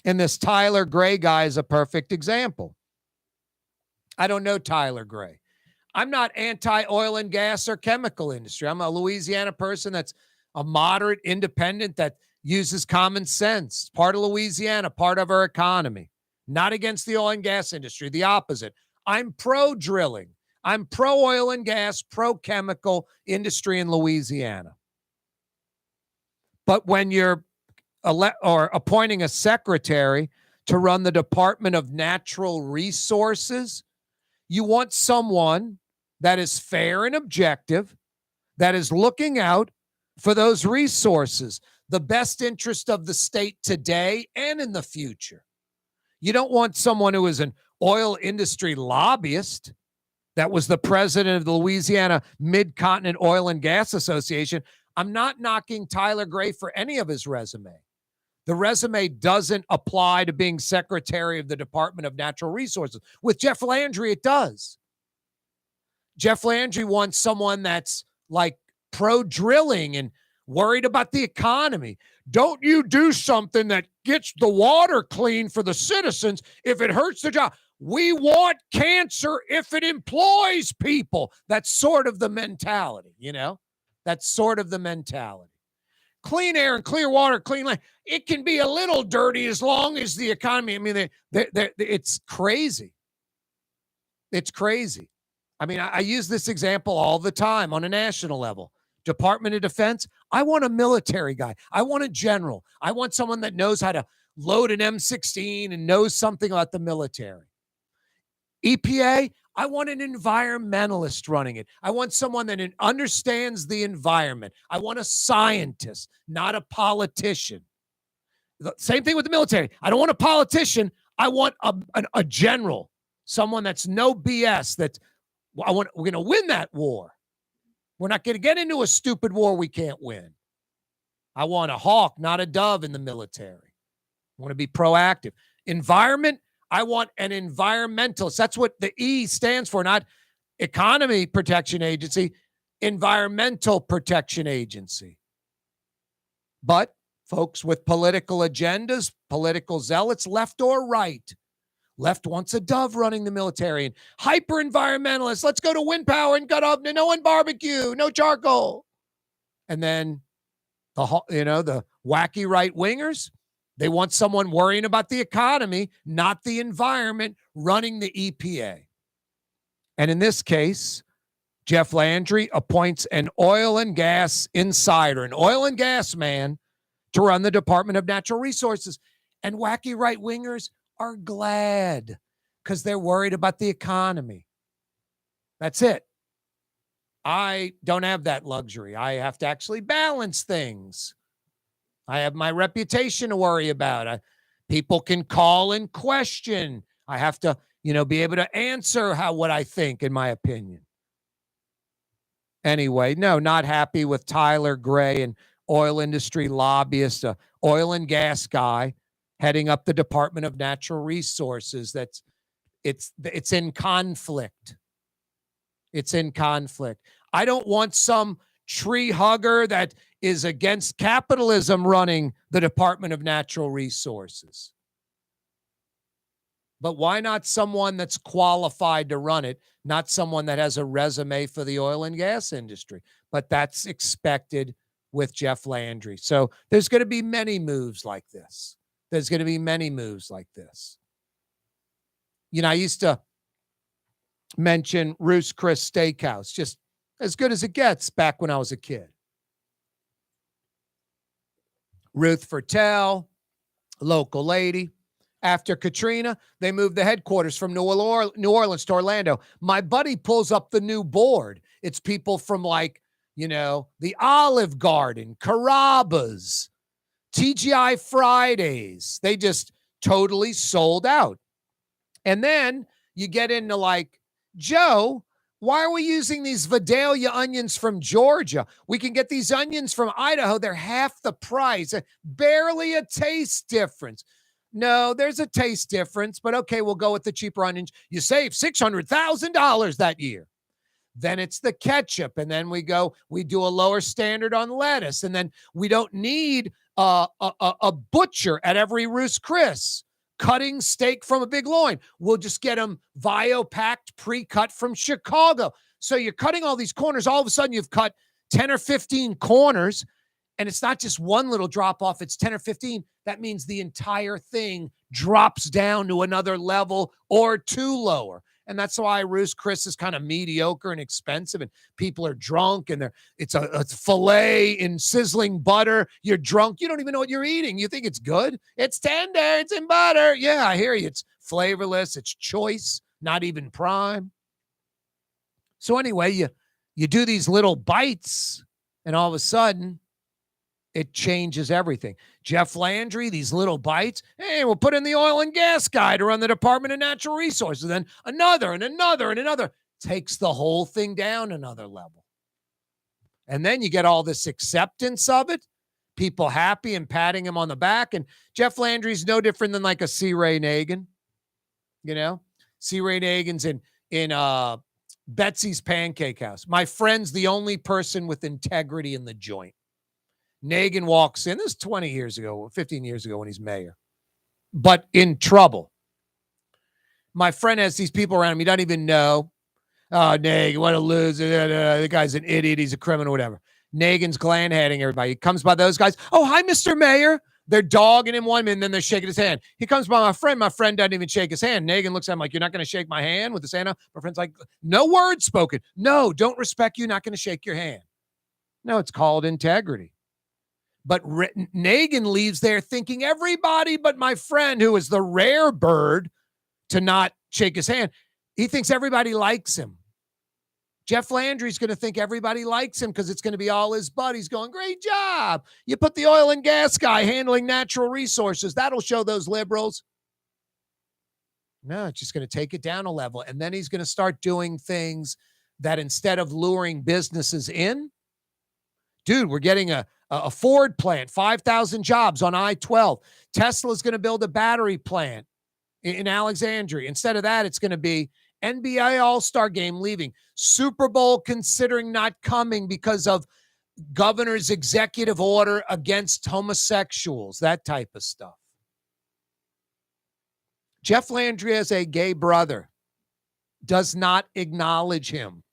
And this Tyler Gray guy is a perfect example. I don't know Tyler Gray. I'm not anti-oil and gas or chemical industry. I'm a Louisiana person that's a moderate independent that uses common sense. Part of Louisiana, part of our economy. Not against the oil and gas industry, the opposite. I'm pro-drilling. I'm pro-oil and gas, pro-chemical industry in Louisiana. But when you're appointing a secretary to run the Department of Natural Resources, you want someone that is fair and objective, that is looking out for those resources, the best interest of the state today and in the future. You don't want someone who is an oil industry lobbyist that was the president of the Louisiana Mid-Continent Oil and Gas Association. I'm not knocking Tyler Gray for any of his resume. The resume doesn't apply to being secretary of the Department of Natural Resources. With Jeff Landry, it does. Jeff Landry wants someone that's like pro-drilling and worried about the economy. Don't you do something that gets the water clean for the citizens if it hurts the job. We want cancer if it employs people. That's sort of the mentality, That's sort of the mentality. Clean air and clear water, clean land. It can be a little dirty as long as the economy. I mean, it's crazy. It's crazy. I mean, I use this example all the time on a national level. Department of Defense, I want a military guy. I want a general. I want someone that knows how to load an M16 and knows something about the military. EPA, I want an environmentalist running it. I want someone that understands the environment. I want a scientist, not a politician. Same thing with the military. I don't want a politician. I want a general, someone that's no BS. We're going to win that war. We're not going to get into a stupid war we can't win. I want a hawk, not a dove in the military. I want to be proactive. Environment, I want an environmentalist. That's what the E stands for, not Economy Protection Agency, Environmental Protection Agency. But folks with political agendas, political zealots, left or right. Left wants a dove running the military and hyper-environmentalists. Let's go to wind power and gut up. No one barbecue, no charcoal. And then The wacky right wingers, they want someone worrying about the economy, not the environment, running the EPA. And in this case, Jeff Landry appoints an oil and gas insider, an oil and gas man, to run the Department of Natural Resources. And wacky right wingers are glad because they're worried about the economy. That's it. I don't have that luxury. I have to actually balance things. I have my reputation to worry about. People can call and question. I have to, be able to answer what I think, in my opinion. Anyway, no, not happy with Tyler Gray, an oil industry lobbyist, a oil and gas guy heading up the Department of Natural Resources. It's in conflict. It's in conflict. I don't want some tree hugger that is against capitalism running the Department of Natural Resources. But why not someone that's qualified to run it, not someone that has a resume for the oil and gas industry? But that's expected with Jeff Landry. So there's going to be many moves like this. I used to mention Ruth's Chris Steakhouse, just as good as it gets back when I was a kid. Ruth Fertel, local lady. After Katrina, they moved the headquarters from New Orleans to Orlando. My buddy pulls up the new board. It's people from the Olive Garden, Carrabba's, TGI Fridays. They just totally sold out. And then you get into Joe, why are we using these Vidalia onions from Georgia? We can get these onions from Idaho. They're half the price. Barely a taste difference. No, there's a taste difference, but okay, we'll go with the cheaper onions. You save $600,000 that year. Then it's the ketchup, and then we do a lower standard on lettuce, and then we don't need a butcher at every Ruth's Chris cutting steak from a big loin. We'll just get them Vio-packed, pre-cut from Chicago. So you're cutting all these corners. All of a sudden, you've cut 10 or 15 corners, and it's not just one little drop off. It's 10 or 15. That means the entire thing drops down to another level or two lower. And that's why Ruth's Chris is kind of mediocre and expensive, and people are drunk, and it's a filet in sizzling butter. You're drunk. You don't even know what you're eating. You think it's good. It's tender. It's in butter. Yeah, I hear you. It's flavorless. It's choice, not even prime. So anyway, you do these little bites, and all of a sudden, it changes everything. Jeff Landry, these little bites. Hey, we'll put in the oil and gas guy to run the Department of Natural Resources. Then another and another and another. Takes the whole thing down another level. And then you get all this acceptance of it. People happy and patting him on the back. And Jeff Landry's no different than a C. Ray Nagin. C. Ray Nagin's in Betsy's Pancake House. My friend's the only person with integrity in the joint. Nagin walks in. This is 20 years ago, 15 years ago when he's mayor, but in trouble. My friend has these people around him he doesn't even know. Oh, Nagin, what a loser. The guy's an idiot. He's a criminal, whatever. Nagin's gland-handing everybody. He comes by those guys. Oh, hi, Mr. Mayor. They're dogging him one minute, and then they're shaking his hand. He comes by my friend. My friend doesn't even shake his hand. Nagin looks at him like, you're not going to shake my hand with his hand up? My friend's like, no word spoken. No, don't respect you. Not going to shake your hand. No, it's called integrity. But Nagin leaves there thinking everybody but my friend, who is the rare bird to not shake his hand, he thinks everybody likes him. Jeff Landry's going to think everybody likes him because it's going to be all his buddies going, great job. You put the oil and gas guy handling natural resources. That'll show those liberals. No, it's just going to take it down a level. And then he's going to start doing things that instead of luring businesses in, dude, we're getting a Ford plant, 5,000 jobs on I-12. Tesla's going to build a battery plant in Alexandria. Instead of that, it's going to be NBA All-Star Game leaving. Super Bowl considering not coming because of governor's executive order against homosexuals, that type of stuff. Jeff Landry has a gay brother, does not acknowledge him.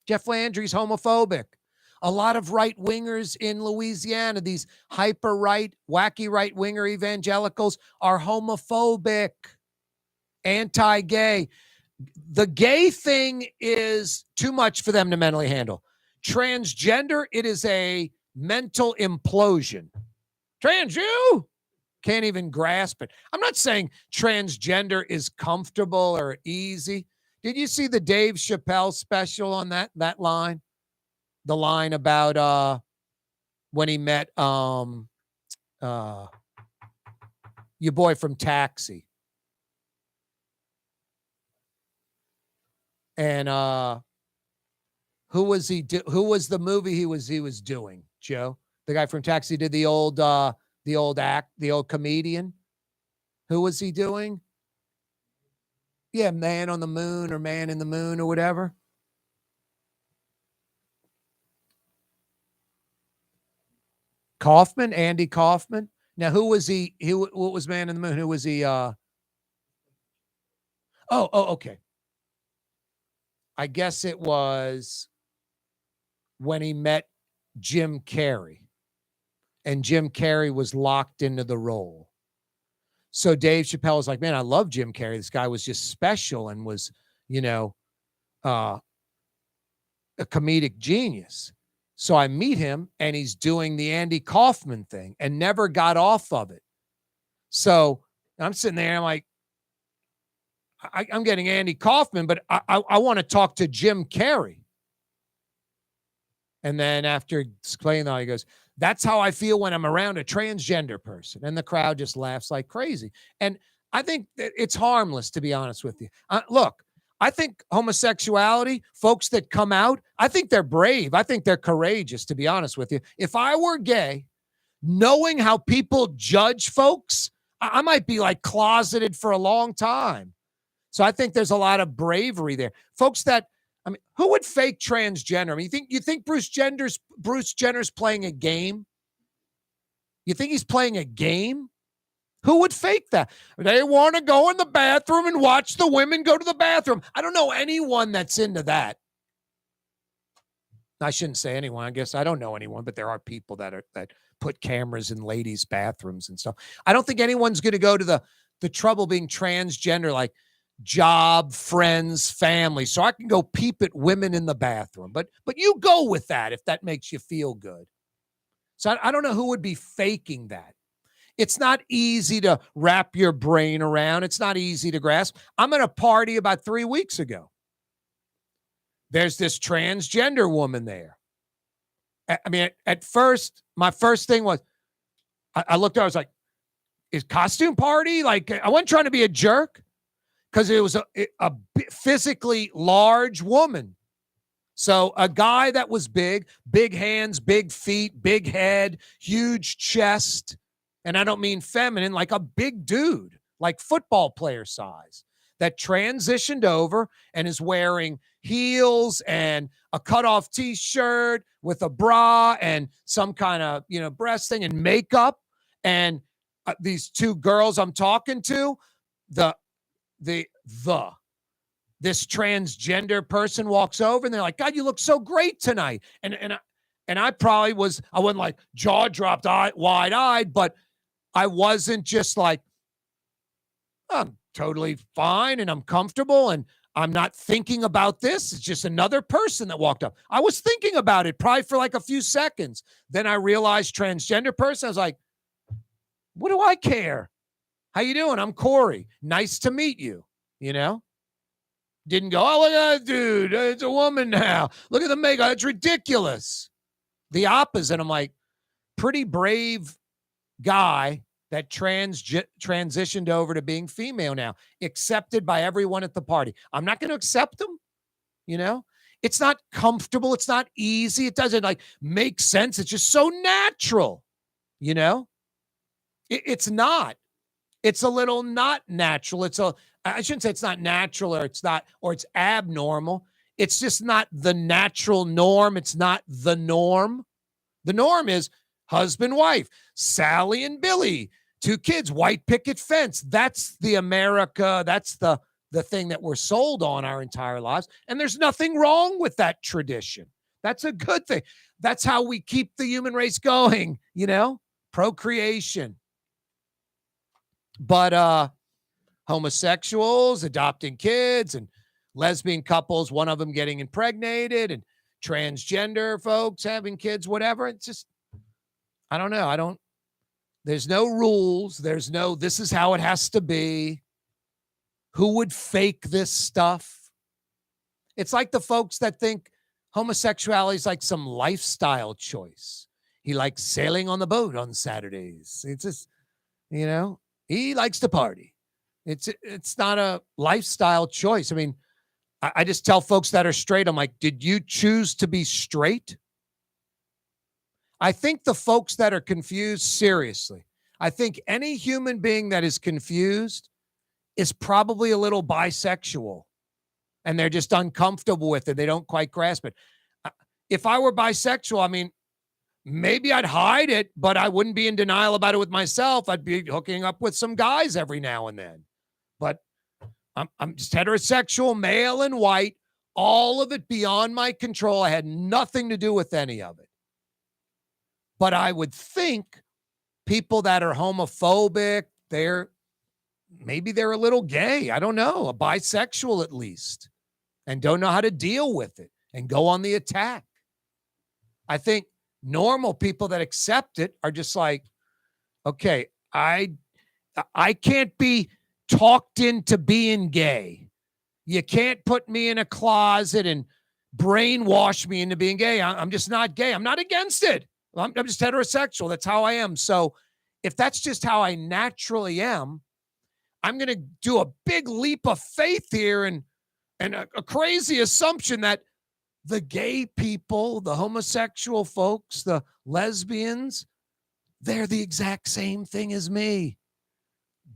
Jeff Landry's homophobic. A lot of right-wingers in Louisiana, these hyper-right, wacky right-winger evangelicals are homophobic, anti-gay. The gay thing is too much for them to mentally handle. Transgender, it is a mental implosion. Trans you can't even grasp it. I'm not saying transgender is comfortable or easy. Did you see the Dave Chappelle special on that line? The line about when he met your boy from Taxi. And who was the movie he was doing, Joe? The guy from Taxi did the old comedian. Who was he doing? Yeah, Man on the Moon or Man in the Moon or whatever. Kaufman, Andy Kaufman. Now, who was he? What was Man in the Moon? Who was he? Okay. I guess it was when he met Jim Carrey, and Jim Carrey was locked into the role. So Dave Chappelle was like, man, I love Jim Carrey. This guy was just special and was, a comedic genius. So I meet him and he's doing the Andy Kaufman thing and never got off of it. So I'm sitting there and I'm like, I'm getting Andy Kaufman, but I want to talk to Jim Carrey. And then after explaining that, he goes, that's how I feel when I'm around a transgender person. And the crowd just laughs like crazy. And I think that it's harmless, to be honest with you. Look, I think homosexuality, folks that come out, I think they're brave. I think they're courageous, to be honest with you. If I were gay, knowing how people judge folks, I might be like closeted for a long time. So I think there's a lot of bravery there. Folks that, who would fake transgender? You think Bruce Jenner's playing a game? You think he's playing a game? Who would fake that? They want to go in the bathroom and watch the women go to the bathroom. I don't know anyone that's into that. I shouldn't say anyone. I guess I don't know anyone, but there are people that put cameras in ladies' bathrooms and stuff. I don't think anyone's going to go to the trouble being transgender, like job, friends, family, so I can go peep at women in the bathroom. But you go with that if that makes you feel good. So I don't know who would be faking that. It's not easy to wrap your brain around. It's not easy to grasp. I'm at a party about 3 weeks ago. There's this transgender woman there. At first, my first thing was, I looked at her, I was like, is costume party? Like, I wasn't trying to be a jerk because it was a physically large woman. So a guy that was big hands, big feet, big head, huge chest. And I don't mean feminine, like a big dude, like football player size, that transitioned over and is wearing heels and a cutoff t-shirt with a bra and some kind of, breast thing and makeup. And these two girls I'm talking to, this transgender person walks over and they're like, God, you look so great tonight. And I probably I wasn't like jaw dropped, wide-eyed, but I wasn't just like, I'm totally fine and I'm comfortable and I'm not thinking about this. It's just another person that walked up. I was thinking about it probably for like a few seconds. Then I realized transgender person. I was like, what do I care? How you doing? I'm Corey. Nice to meet you. Didn't go, oh, look at that dude. It's a woman now. Look at the makeup. It's ridiculous. The opposite. I'm like, pretty brave guy that transitioned over to being female now, accepted by everyone at the party. I'm not going to accept them. It's not comfortable. It's not easy. It doesn't make sense. It's just so natural. It's not. It's a little not natural. I shouldn't say it's not natural or it's abnormal. It's just not the natural norm. It's not the norm. The norm is husband, wife, Sally and Billy, 2 kids, white picket fence. That's the America. That's the thing that we're sold on our entire lives. And there's nothing wrong with that tradition. That's a good thing. That's how we keep the human race going, procreation. But homosexuals adopting kids and lesbian couples, one of them getting impregnated, and transgender folks having kids, whatever. It's just, I don't know. There's no rules. There's no, this is how it has to be. Who would fake this stuff? It's like the folks that think homosexuality is like some lifestyle choice. He likes sailing on the boat on Saturdays. It's just, he likes to party. It's not a lifestyle choice. I mean, I just tell folks that are straight, I'm like, did you choose to be straight? I think the folks that are confused, seriously, I think any human being that is confused is probably a little bisexual, and they're just uncomfortable with it. They don't quite grasp it. If I were bisexual, I mean, maybe I'd hide it, but I wouldn't be in denial about it with myself. I'd be hooking up with some guys every now and then. But I'm just heterosexual, male and white, all of it beyond my control. I had nothing to do with any of it. But I would think people that are homophobic, maybe they're a little gay. I don't know, a bisexual at least, and don't know how to deal with it and go on the attack. I think normal people that accept it are just like, okay, I can't be talked into being gay. You can't put me in a closet and brainwash me into being gay. I'm just not gay. I'm not against it. I'm just heterosexual. That's how I am. So if that's just how I naturally am, I'm going to do a big leap of faith here and a crazy assumption that the gay people, the homosexual folks, the lesbians, they're the exact same thing as me.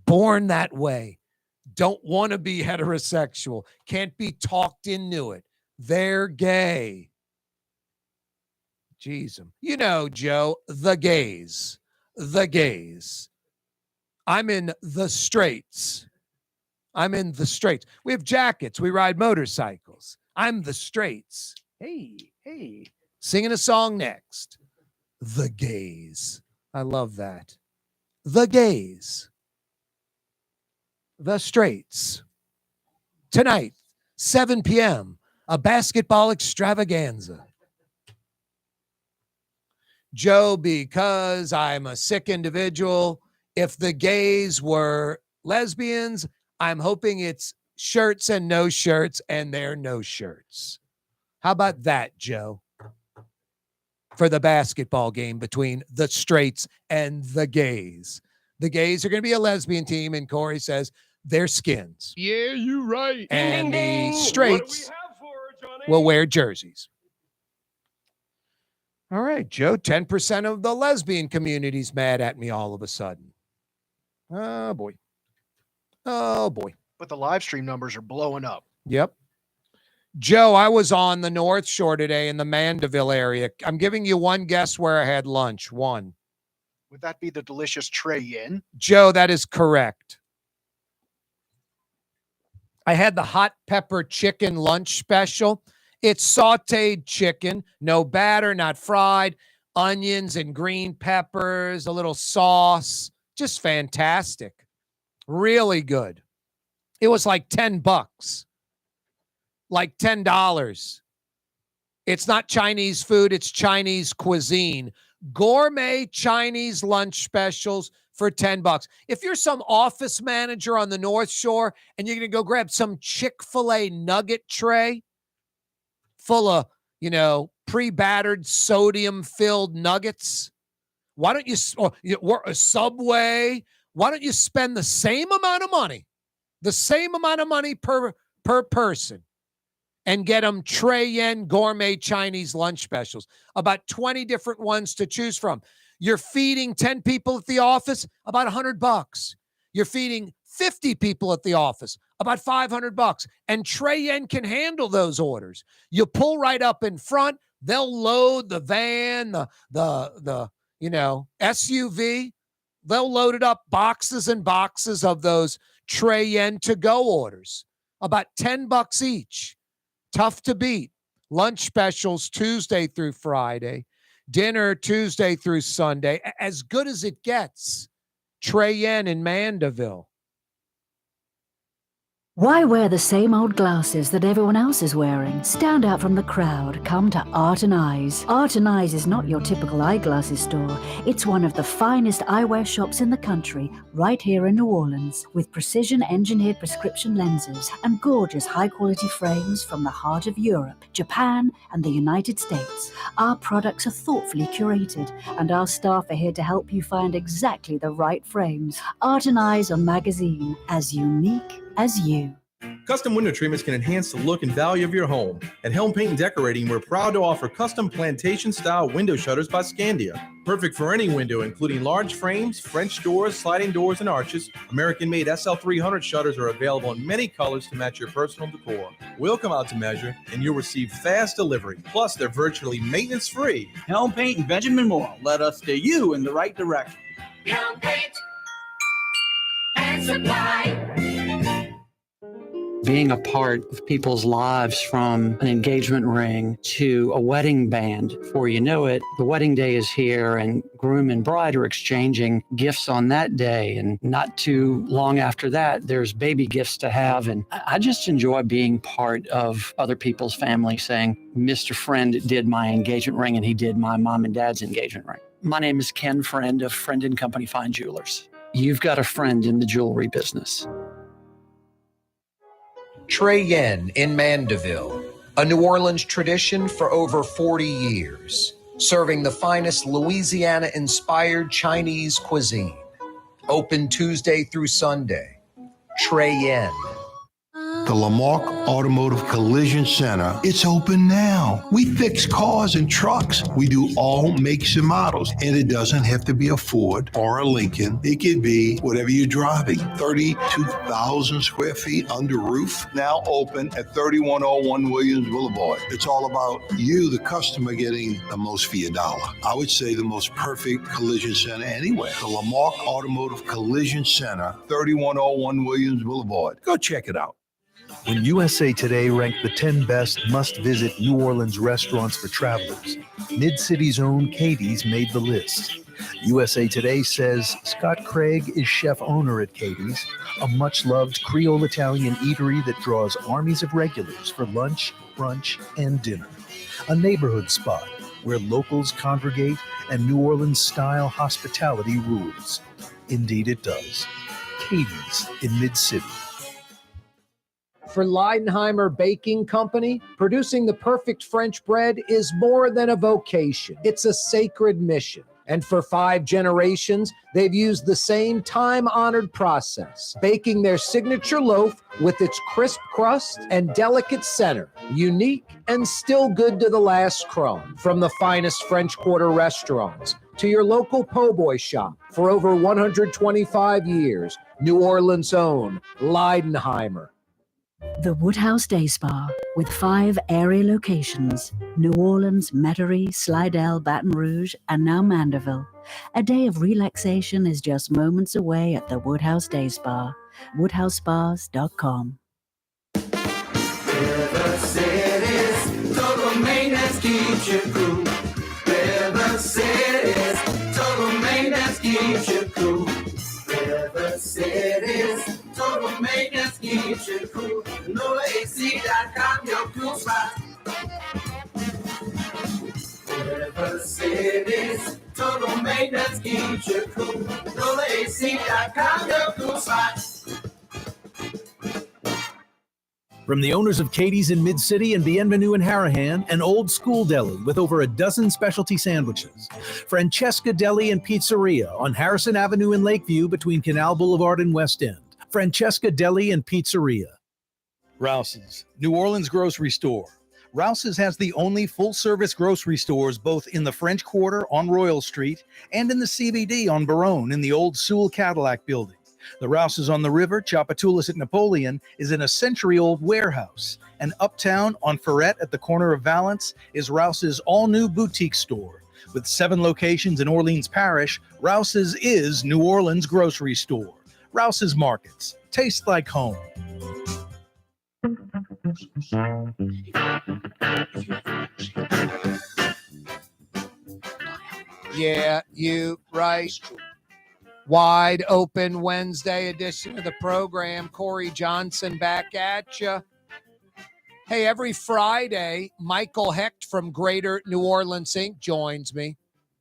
Born that way. Don't want to be heterosexual. Can't be talked into it. They're gay. Jeez. Joe, the gays. The gays. I'm in the straights. We have jackets. We ride motorcycles. I'm the straights. Hey. Singing a song next. The gays. I love that. The gays. The straights. Tonight, 7 p.m., a basketball extravaganza. Joe, because I'm a sick individual, if the gays were lesbians, I'm hoping it's shirts and no shirts, and they're no shirts. How about that, Joe? For the basketball game between the straights and the gays. The gays are going to be a lesbian team, and Corey says they're skins. Yeah, you're right. And the straights will wear jerseys. All right, Joe, 10% of the lesbian community's mad at me all of a sudden. Oh, boy. But the live stream numbers are blowing up. Yep. Joe, I was on the North Shore today in the Mandeville area. I'm giving you one guess where I had lunch. One. Would that be the delicious Trey Yin? Joe, that is correct. I had the hot pepper chicken lunch special. It's sauteed chicken, no batter, not fried, onions and green peppers, a little sauce. Just fantastic. Really good. It was like $10. Like $10. It's not Chinese food, it's Chinese cuisine. Gourmet Chinese lunch specials for $10. If you're some office manager on the North Shore and you're going to go grab some Chick-fil-A nugget tray full of, pre-battered sodium-filled nuggets, why don't you, or a Subway, why don't you spend the same amount of money per person and get them Trey Yen gourmet Chinese lunch specials, about 20 different ones to choose from. You're feeding 10 people at the office, about $100. You're feeding 50 people at the office, about $500. And Trey Yen can handle those orders. You pull right up in front. They'll load the van, the SUV. They'll load it up, boxes and boxes of those Trey Yen to-go orders, about $10 each. Tough to beat. Lunch specials Tuesday through Friday. Dinner Tuesday through Sunday. As good as it gets. Trey Yen in Mandeville. Why wear the same old glasses that everyone else is wearing? Stand out from the crowd. Come to Art and Eyes. Art and Eyes is not your typical eyeglasses store. It's one of the finest eyewear shops in the country, right here in New Orleans, with precision-engineered prescription lenses and gorgeous high-quality frames from the heart of Europe, Japan, and the United States. Our products are thoughtfully curated, and our staff are here to help you find exactly the right frames. Art and Eyes on Magazine, as unique as you. Custom window treatments can enhance the look and value of your home. At Helm Paint and Decorating, we're proud to offer custom plantation-style window shutters by Scandia. Perfect for any window, including large frames, French doors, sliding doors, and arches. American-made SL300 shutters are available in many colors to match your personal decor. We'll come out to measure, and you'll receive fast delivery. Plus, they're virtually maintenance-free. Helm Paint and Benjamin Moore led us to you in the right direction. Helm Paint and Supply. Being a part of people's lives, from an engagement ring to a wedding band. Before you know it, the wedding day is here and groom and bride are exchanging gifts on that day. And not too long after that, there's baby gifts to have. And I just enjoy being part of other people's family, saying, Mr. Friend did my engagement ring and he did my mom and dad's engagement ring. My name is Ken Friend of Friend & Company Fine Jewelers. You've got a friend in the jewelry business. Trey Yen in Mandeville, a New Orleans tradition for over 40 years, serving the finest Louisiana-inspired Chinese cuisine. Open Tuesday through Sunday. Trey Yen. The Lamarck Automotive Collision Center, it's open now. We fix cars and trucks. We do all makes and models. And it doesn't have to be a Ford or a Lincoln. It could be whatever you're driving. 32,000 square feet under roof, now open at 3101 Williams Boulevard. It's all about you, the customer, getting the most for your dollar. I would say the most perfect collision center anywhere. The Lamarck Automotive Collision Center, 3101 Williams Boulevard. Go check it out. When USA Today ranked the 10 best must-visit New Orleans restaurants for travelers, Mid-City's own Katie's made the list. USA Today says Scott Craig is chef-owner at Katie's, a much-loved Creole Italian eatery that draws armies of regulars for lunch, brunch, and dinner. A neighborhood spot where locals congregate and New Orleans-style hospitality rules. Indeed it does. Katie's in Mid-City. For Leidenheimer Baking Company, producing the perfect French bread is more than a vocation. It's a sacred mission. And for 5 generations, they've used the same time-honored process, baking their signature loaf with its crisp crust and delicate center, unique and still good to the last crumb. From the finest French Quarter restaurants to your local po' boy shop, for over 125 years, New Orleans' own Leidenheimer. The Woodhouse Day Spa, with 5 area locations, New Orleans, Metairie, Slidell, Baton Rouge, and now Mandeville. A day of relaxation is just moments away at the Woodhouse Day Spa. WoodhouseSpas.com. River City's total maintenance keeps you cool. River City's total maintenance keeps you cool. River City's total maintenance keeps you cool. NolaAC.com, your cool spot. River City's total maintenance keeps you cool. NolaAC.com, your cool spot. From the owners of Katie's in Mid-City and Bienvenue in Harahan, an old school deli with over a dozen specialty sandwiches. Francesca Deli and Pizzeria on Harrison Avenue in Lakeview between Canal Boulevard and West End. Francesca Deli and Pizzeria. Rouse's, New Orleans grocery store. Rouse's has the only full-service grocery stores both in the French Quarter on Royal Street and in the CBD on Baronne in the old Sewell Cadillac building. The Rouse's on the river, Tchoupitoulas at Napoleon, is in a century-old warehouse. And uptown on Ferret at the corner of Valence is Rouse's all-new boutique store. With 7 locations in Orleans Parish, Rouse's is New Orleans' grocery store. Rouse's Markets. Taste like home. Yeah, you right. Wide open Wednesday edition of the program. Corey Johnson back at you. Hey, every Friday, Michael Hecht from Greater New Orleans Inc. joins me.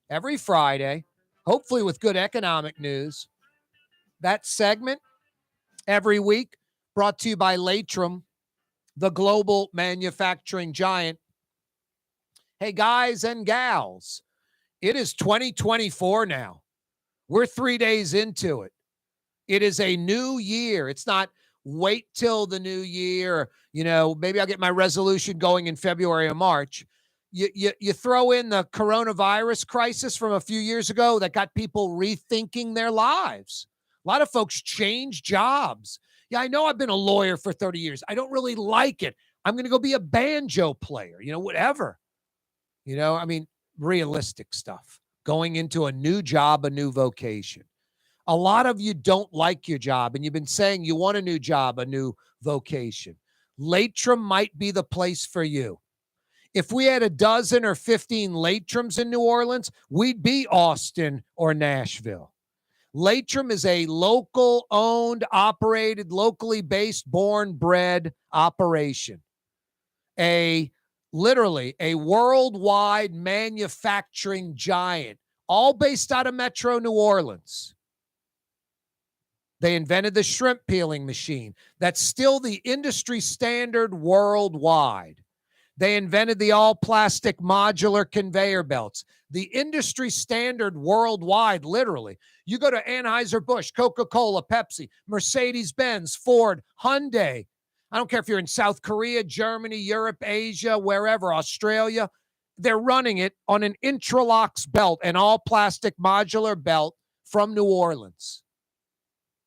Every Friday, hopefully with good economic news. That segment every week brought to you by Latrim, the global manufacturing giant. Hey, guys and gals, it is 2024 now. We're 3 days into it. It is a new year. It's not wait till the new year. Maybe I'll get my resolution going in February or March. You throw in the coronavirus crisis from a few years ago that got people rethinking their lives. A lot of folks change jobs. Yeah, I know I've been a lawyer for 30 years. I don't really like it. I'm going to go be a banjo player, whatever. Realistic stuff. Going into a new job, a new vocation. A lot of you don't like your job, and you've been saying you want a new job, a new vocation. Latrim might be the place for you. If we had a dozen or 15 Latrims in New Orleans, we'd be Austin or Nashville. Latrim is a local owned, operated, locally based, born, bred operation. Literally a worldwide manufacturing giant, all based out of Metro New Orleans. They invented the shrimp peeling machine. That's still the industry standard worldwide. They invented the all-plastic modular conveyor belts. The industry standard worldwide, literally. You go to Anheuser-Busch, Coca-Cola, Pepsi, Mercedes-Benz, Ford, Hyundai. I don't care if you're in South Korea, Germany, Europe, Asia, wherever, Australia. They're running it on an Intralox belt, an all-plastic modular belt from New Orleans.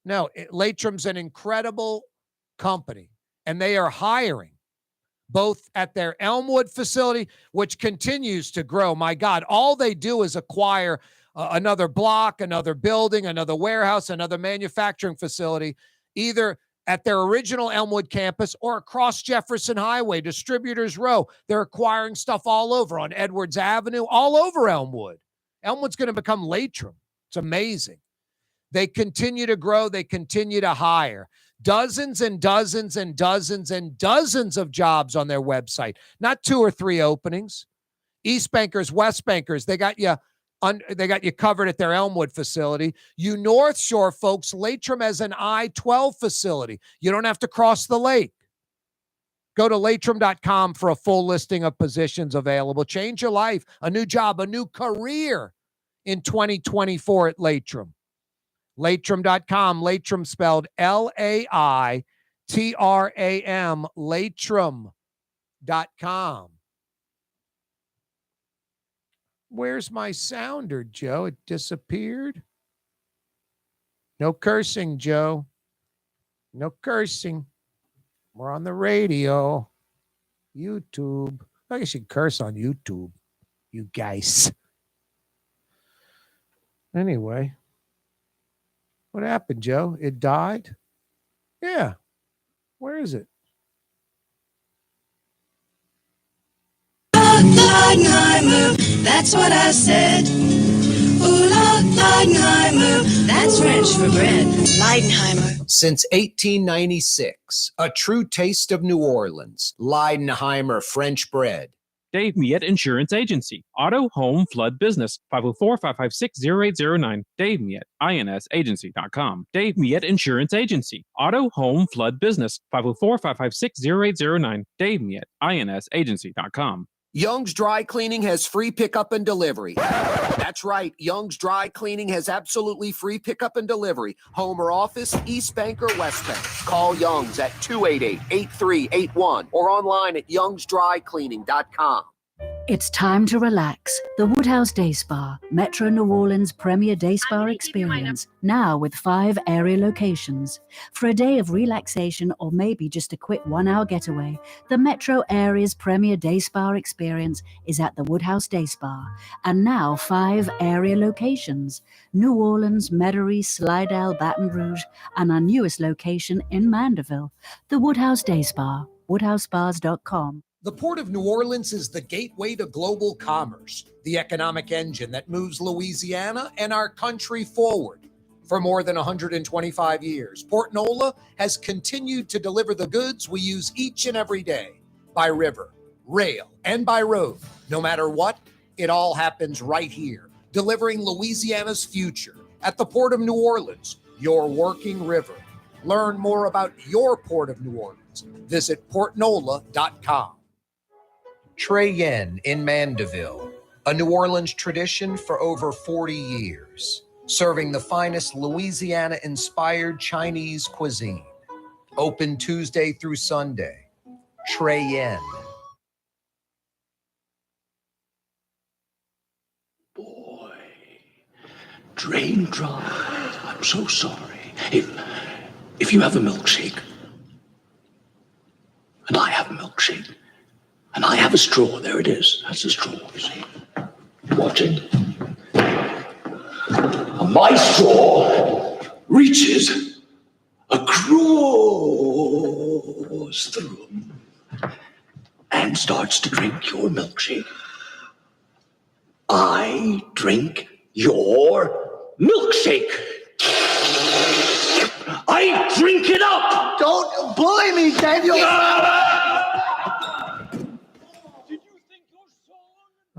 No, Latrim's an incredible company, and they are hiring both at their Elmwood facility, which continues to grow. My God, all they do is acquire another block, another building, another warehouse, another manufacturing facility, either at their original Elmwood campus or across Jefferson Highway, Distributors Row. They're acquiring stuff all over on Edwards Avenue, all over Elmwood. Elmwood's going to become Latrim. It's amazing. They continue to grow. They continue to hire. Dozens and dozens and dozens and dozens of jobs on their website. Not 2 or 3 openings. East Bankers, West Bankers, they got you covered at their Elmwood facility. You North Shore folks, Latrim has an I-12 facility. You don't have to cross the lake. Go to latrim.com for a full listing of positions available. Change your life, a new job, a new career in 2024 at Latrim. Latrim.com, Latrim spelled L-A-I-T-R-A-M, Latrim.com. Where's my sounder, Joe? It disappeared. No cursing, Joe. No cursing. We're on the radio. YouTube. I guess you can curse on YouTube, you guys. Anyway. What happened, Joe? It died? Yeah. Where is it? Leidenheimer, that's what I said. Ola Leidenheimer, that's French for bread. Leidenheimer. Since 1896, a true taste of New Orleans. Leidenheimer French bread. Dave Miette Insurance Agency. Auto, home, flood, business. 504-556-0809. Dave Miette, INSagency.com. Dave Miette Insurance Agency. Auto, home, flood, business. 504-556-0809. Dave Miette, INSagency.com. Young's Dry Cleaning has free pickup and delivery. That's right. Young's Dry Cleaning has absolutely free pickup and delivery. Home or office, East Bank or West Bank. Call Young's at 288-8381 or online at youngsdrycleaning.com. It's time to relax. The Woodhouse Day Spa, Metro New Orleans' premier day spa experience, now with 5 area locations. For a day of relaxation or maybe just a quick 1-hour getaway, the Metro area's premier day spa experience is at the Woodhouse Day Spa, and now 5 area locations: New Orleans, Metairie, Slidell, Baton Rouge, and our newest location in Mandeville, the Woodhouse Day Spa. WoodhouseBars.com. The Port of New Orleans is the gateway to global commerce, the economic engine that moves Louisiana and our country forward. For more than 125 years, Port Nola has continued to deliver the goods we use each and every day by river, rail, and by road. No matter what, it all happens right here, delivering Louisiana's future at the Port of New Orleans, your working river. Learn more about your Port of New Orleans. Visit portnola.com. Trey Yen in Mandeville, a New Orleans tradition for over 40 years, serving the finest Louisiana-inspired Chinese cuisine. Open Tuesday through Sunday. Trey Yen. Drain dry. I'm so sorry. If you have a milkshake, and I have a milkshake, and I have a straw, there it is. That's a straw, you see. Watch it. And my straw reaches across the room and starts to drink your milkshake. I drink your milkshake. I drink it up. Don't bully me, Daniel.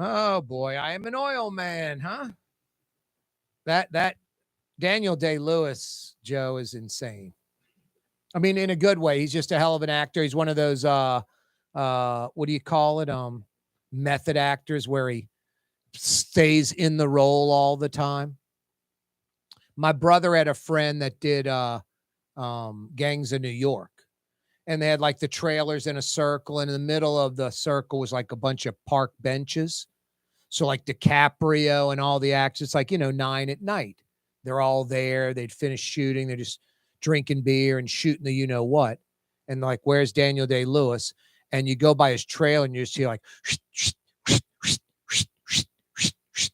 Oh boy, I am an oil man, huh? That Daniel Day-Lewis, Joe, is insane. I mean, in a good way. He's just a hell of an actor. He's one of those what do you call it? Method actors where he stays in the role all the time. My brother had a friend that did Gangs of New York, and they had like the trailers in a circle, and in the middle of the circle was like a bunch of park benches. So like DiCaprio and all the actors, it's like, 9 at night. They're all there. They'd finish shooting. They're just drinking beer and shooting the you-know-what. And like, where's Daniel Day-Lewis? And you go by his trail and you see like,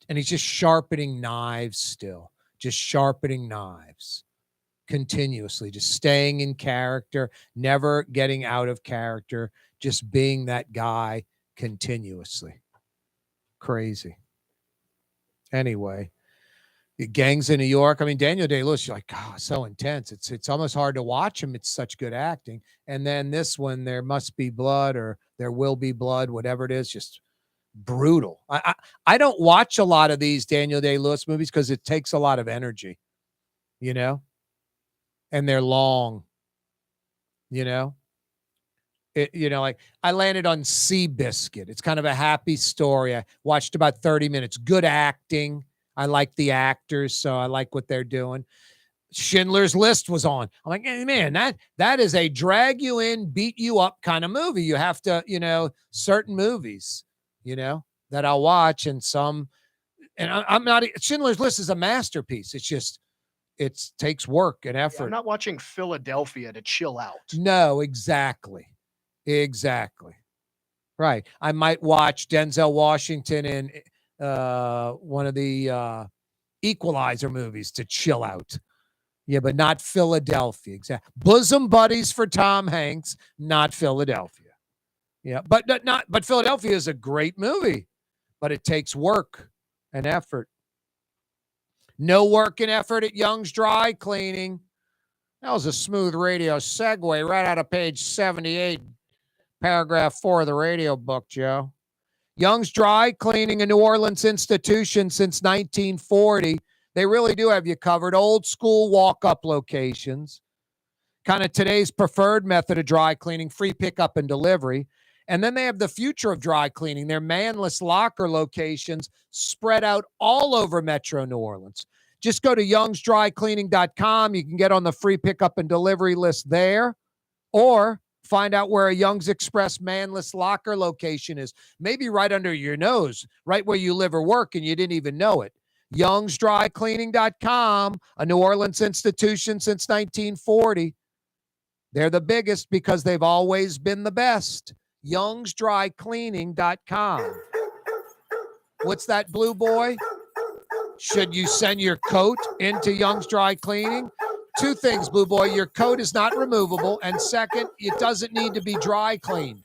and he's just sharpening knives still. Just sharpening knives continuously, just staying in character, never getting out of character, just being that guy continuously. Crazy. Anyway, the Gangs in New York. I mean, Daniel Day-Lewis, you're like, oh, so intense. It's almost hard to watch him. It's such good acting. And then this one, There Must Be Blood, or There Will Be Blood, whatever it is, just brutal. I don't watch a lot of these Daniel Day-Lewis movies because it takes a lot of energy, and they're long, like I landed on Seabiscuit. It's kind of a happy story. I watched about 30 minutes. Good acting. I like the actors, so I like what they're doing. Schindler's List was on. I'm like, hey, man, that is a drag you in, beat you up kind of movie. You have to, certain movies, that I'll watch, and I'm not. Schindler's List is a masterpiece. It's just, it takes work and effort. I'm not watching Philadelphia to chill out. No, exactly. Right. I might watch Denzel Washington in one of the Equalizer movies to chill out. Yeah, but not Philadelphia. Exactly. Bosom Buddies for Tom Hanks, not Philadelphia. Yeah, but Philadelphia is a great movie, but it takes work and effort. No work and effort at Young's Dry Cleaning. That was a smooth radio segue right out of page 78, paragraph 4 of the radio book, Joe. Young's Dry Cleaning, a New Orleans institution since 1940. They really do have you covered. Old school walk-up locations. Kind of today's preferred method of dry cleaning, free pickup and delivery. And then they have the future of dry cleaning, their manless locker locations spread out all over Metro New Orleans. Just go to youngsdrycleaning.com. You can get on the free pickup and delivery list there, or find out where a Young's Express manless locker location is, maybe right under your nose, right where you live or work, and you didn't even know it. youngsdrycleaning.com, a New Orleans institution since 1940. They're the biggest because they've always been the best. youngsdrycleaning.com. What's that, Blue Boy? Should you send your coat into Young's Dry Cleaning? Two things, Blue Boy. Your coat is not removable. And second, it doesn't need to be dry cleaned.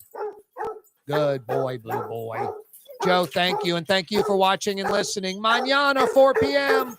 Good boy, Blue Boy. Joe, thank you. And thank you for watching and listening. Mañana, 4 p.m.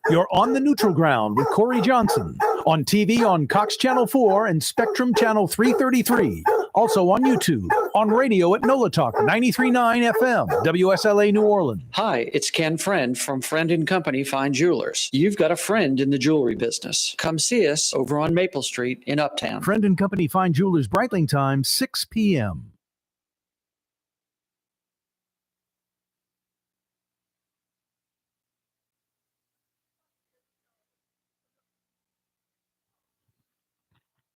You're on the neutral ground with Corey Johnson on TV on Cox Channel 4 and Spectrum Channel 333. Also on YouTube, on radio at NOLA Talk 93.9 FM, WSLA New Orleans. Hi, it's Ken Friend from Friend & Company Fine Jewelers. You've got a friend in the jewelry business. Come see us over on Maple Street in Uptown. Friend and Company Fine Jewelers, Breitling time, 6 p.m.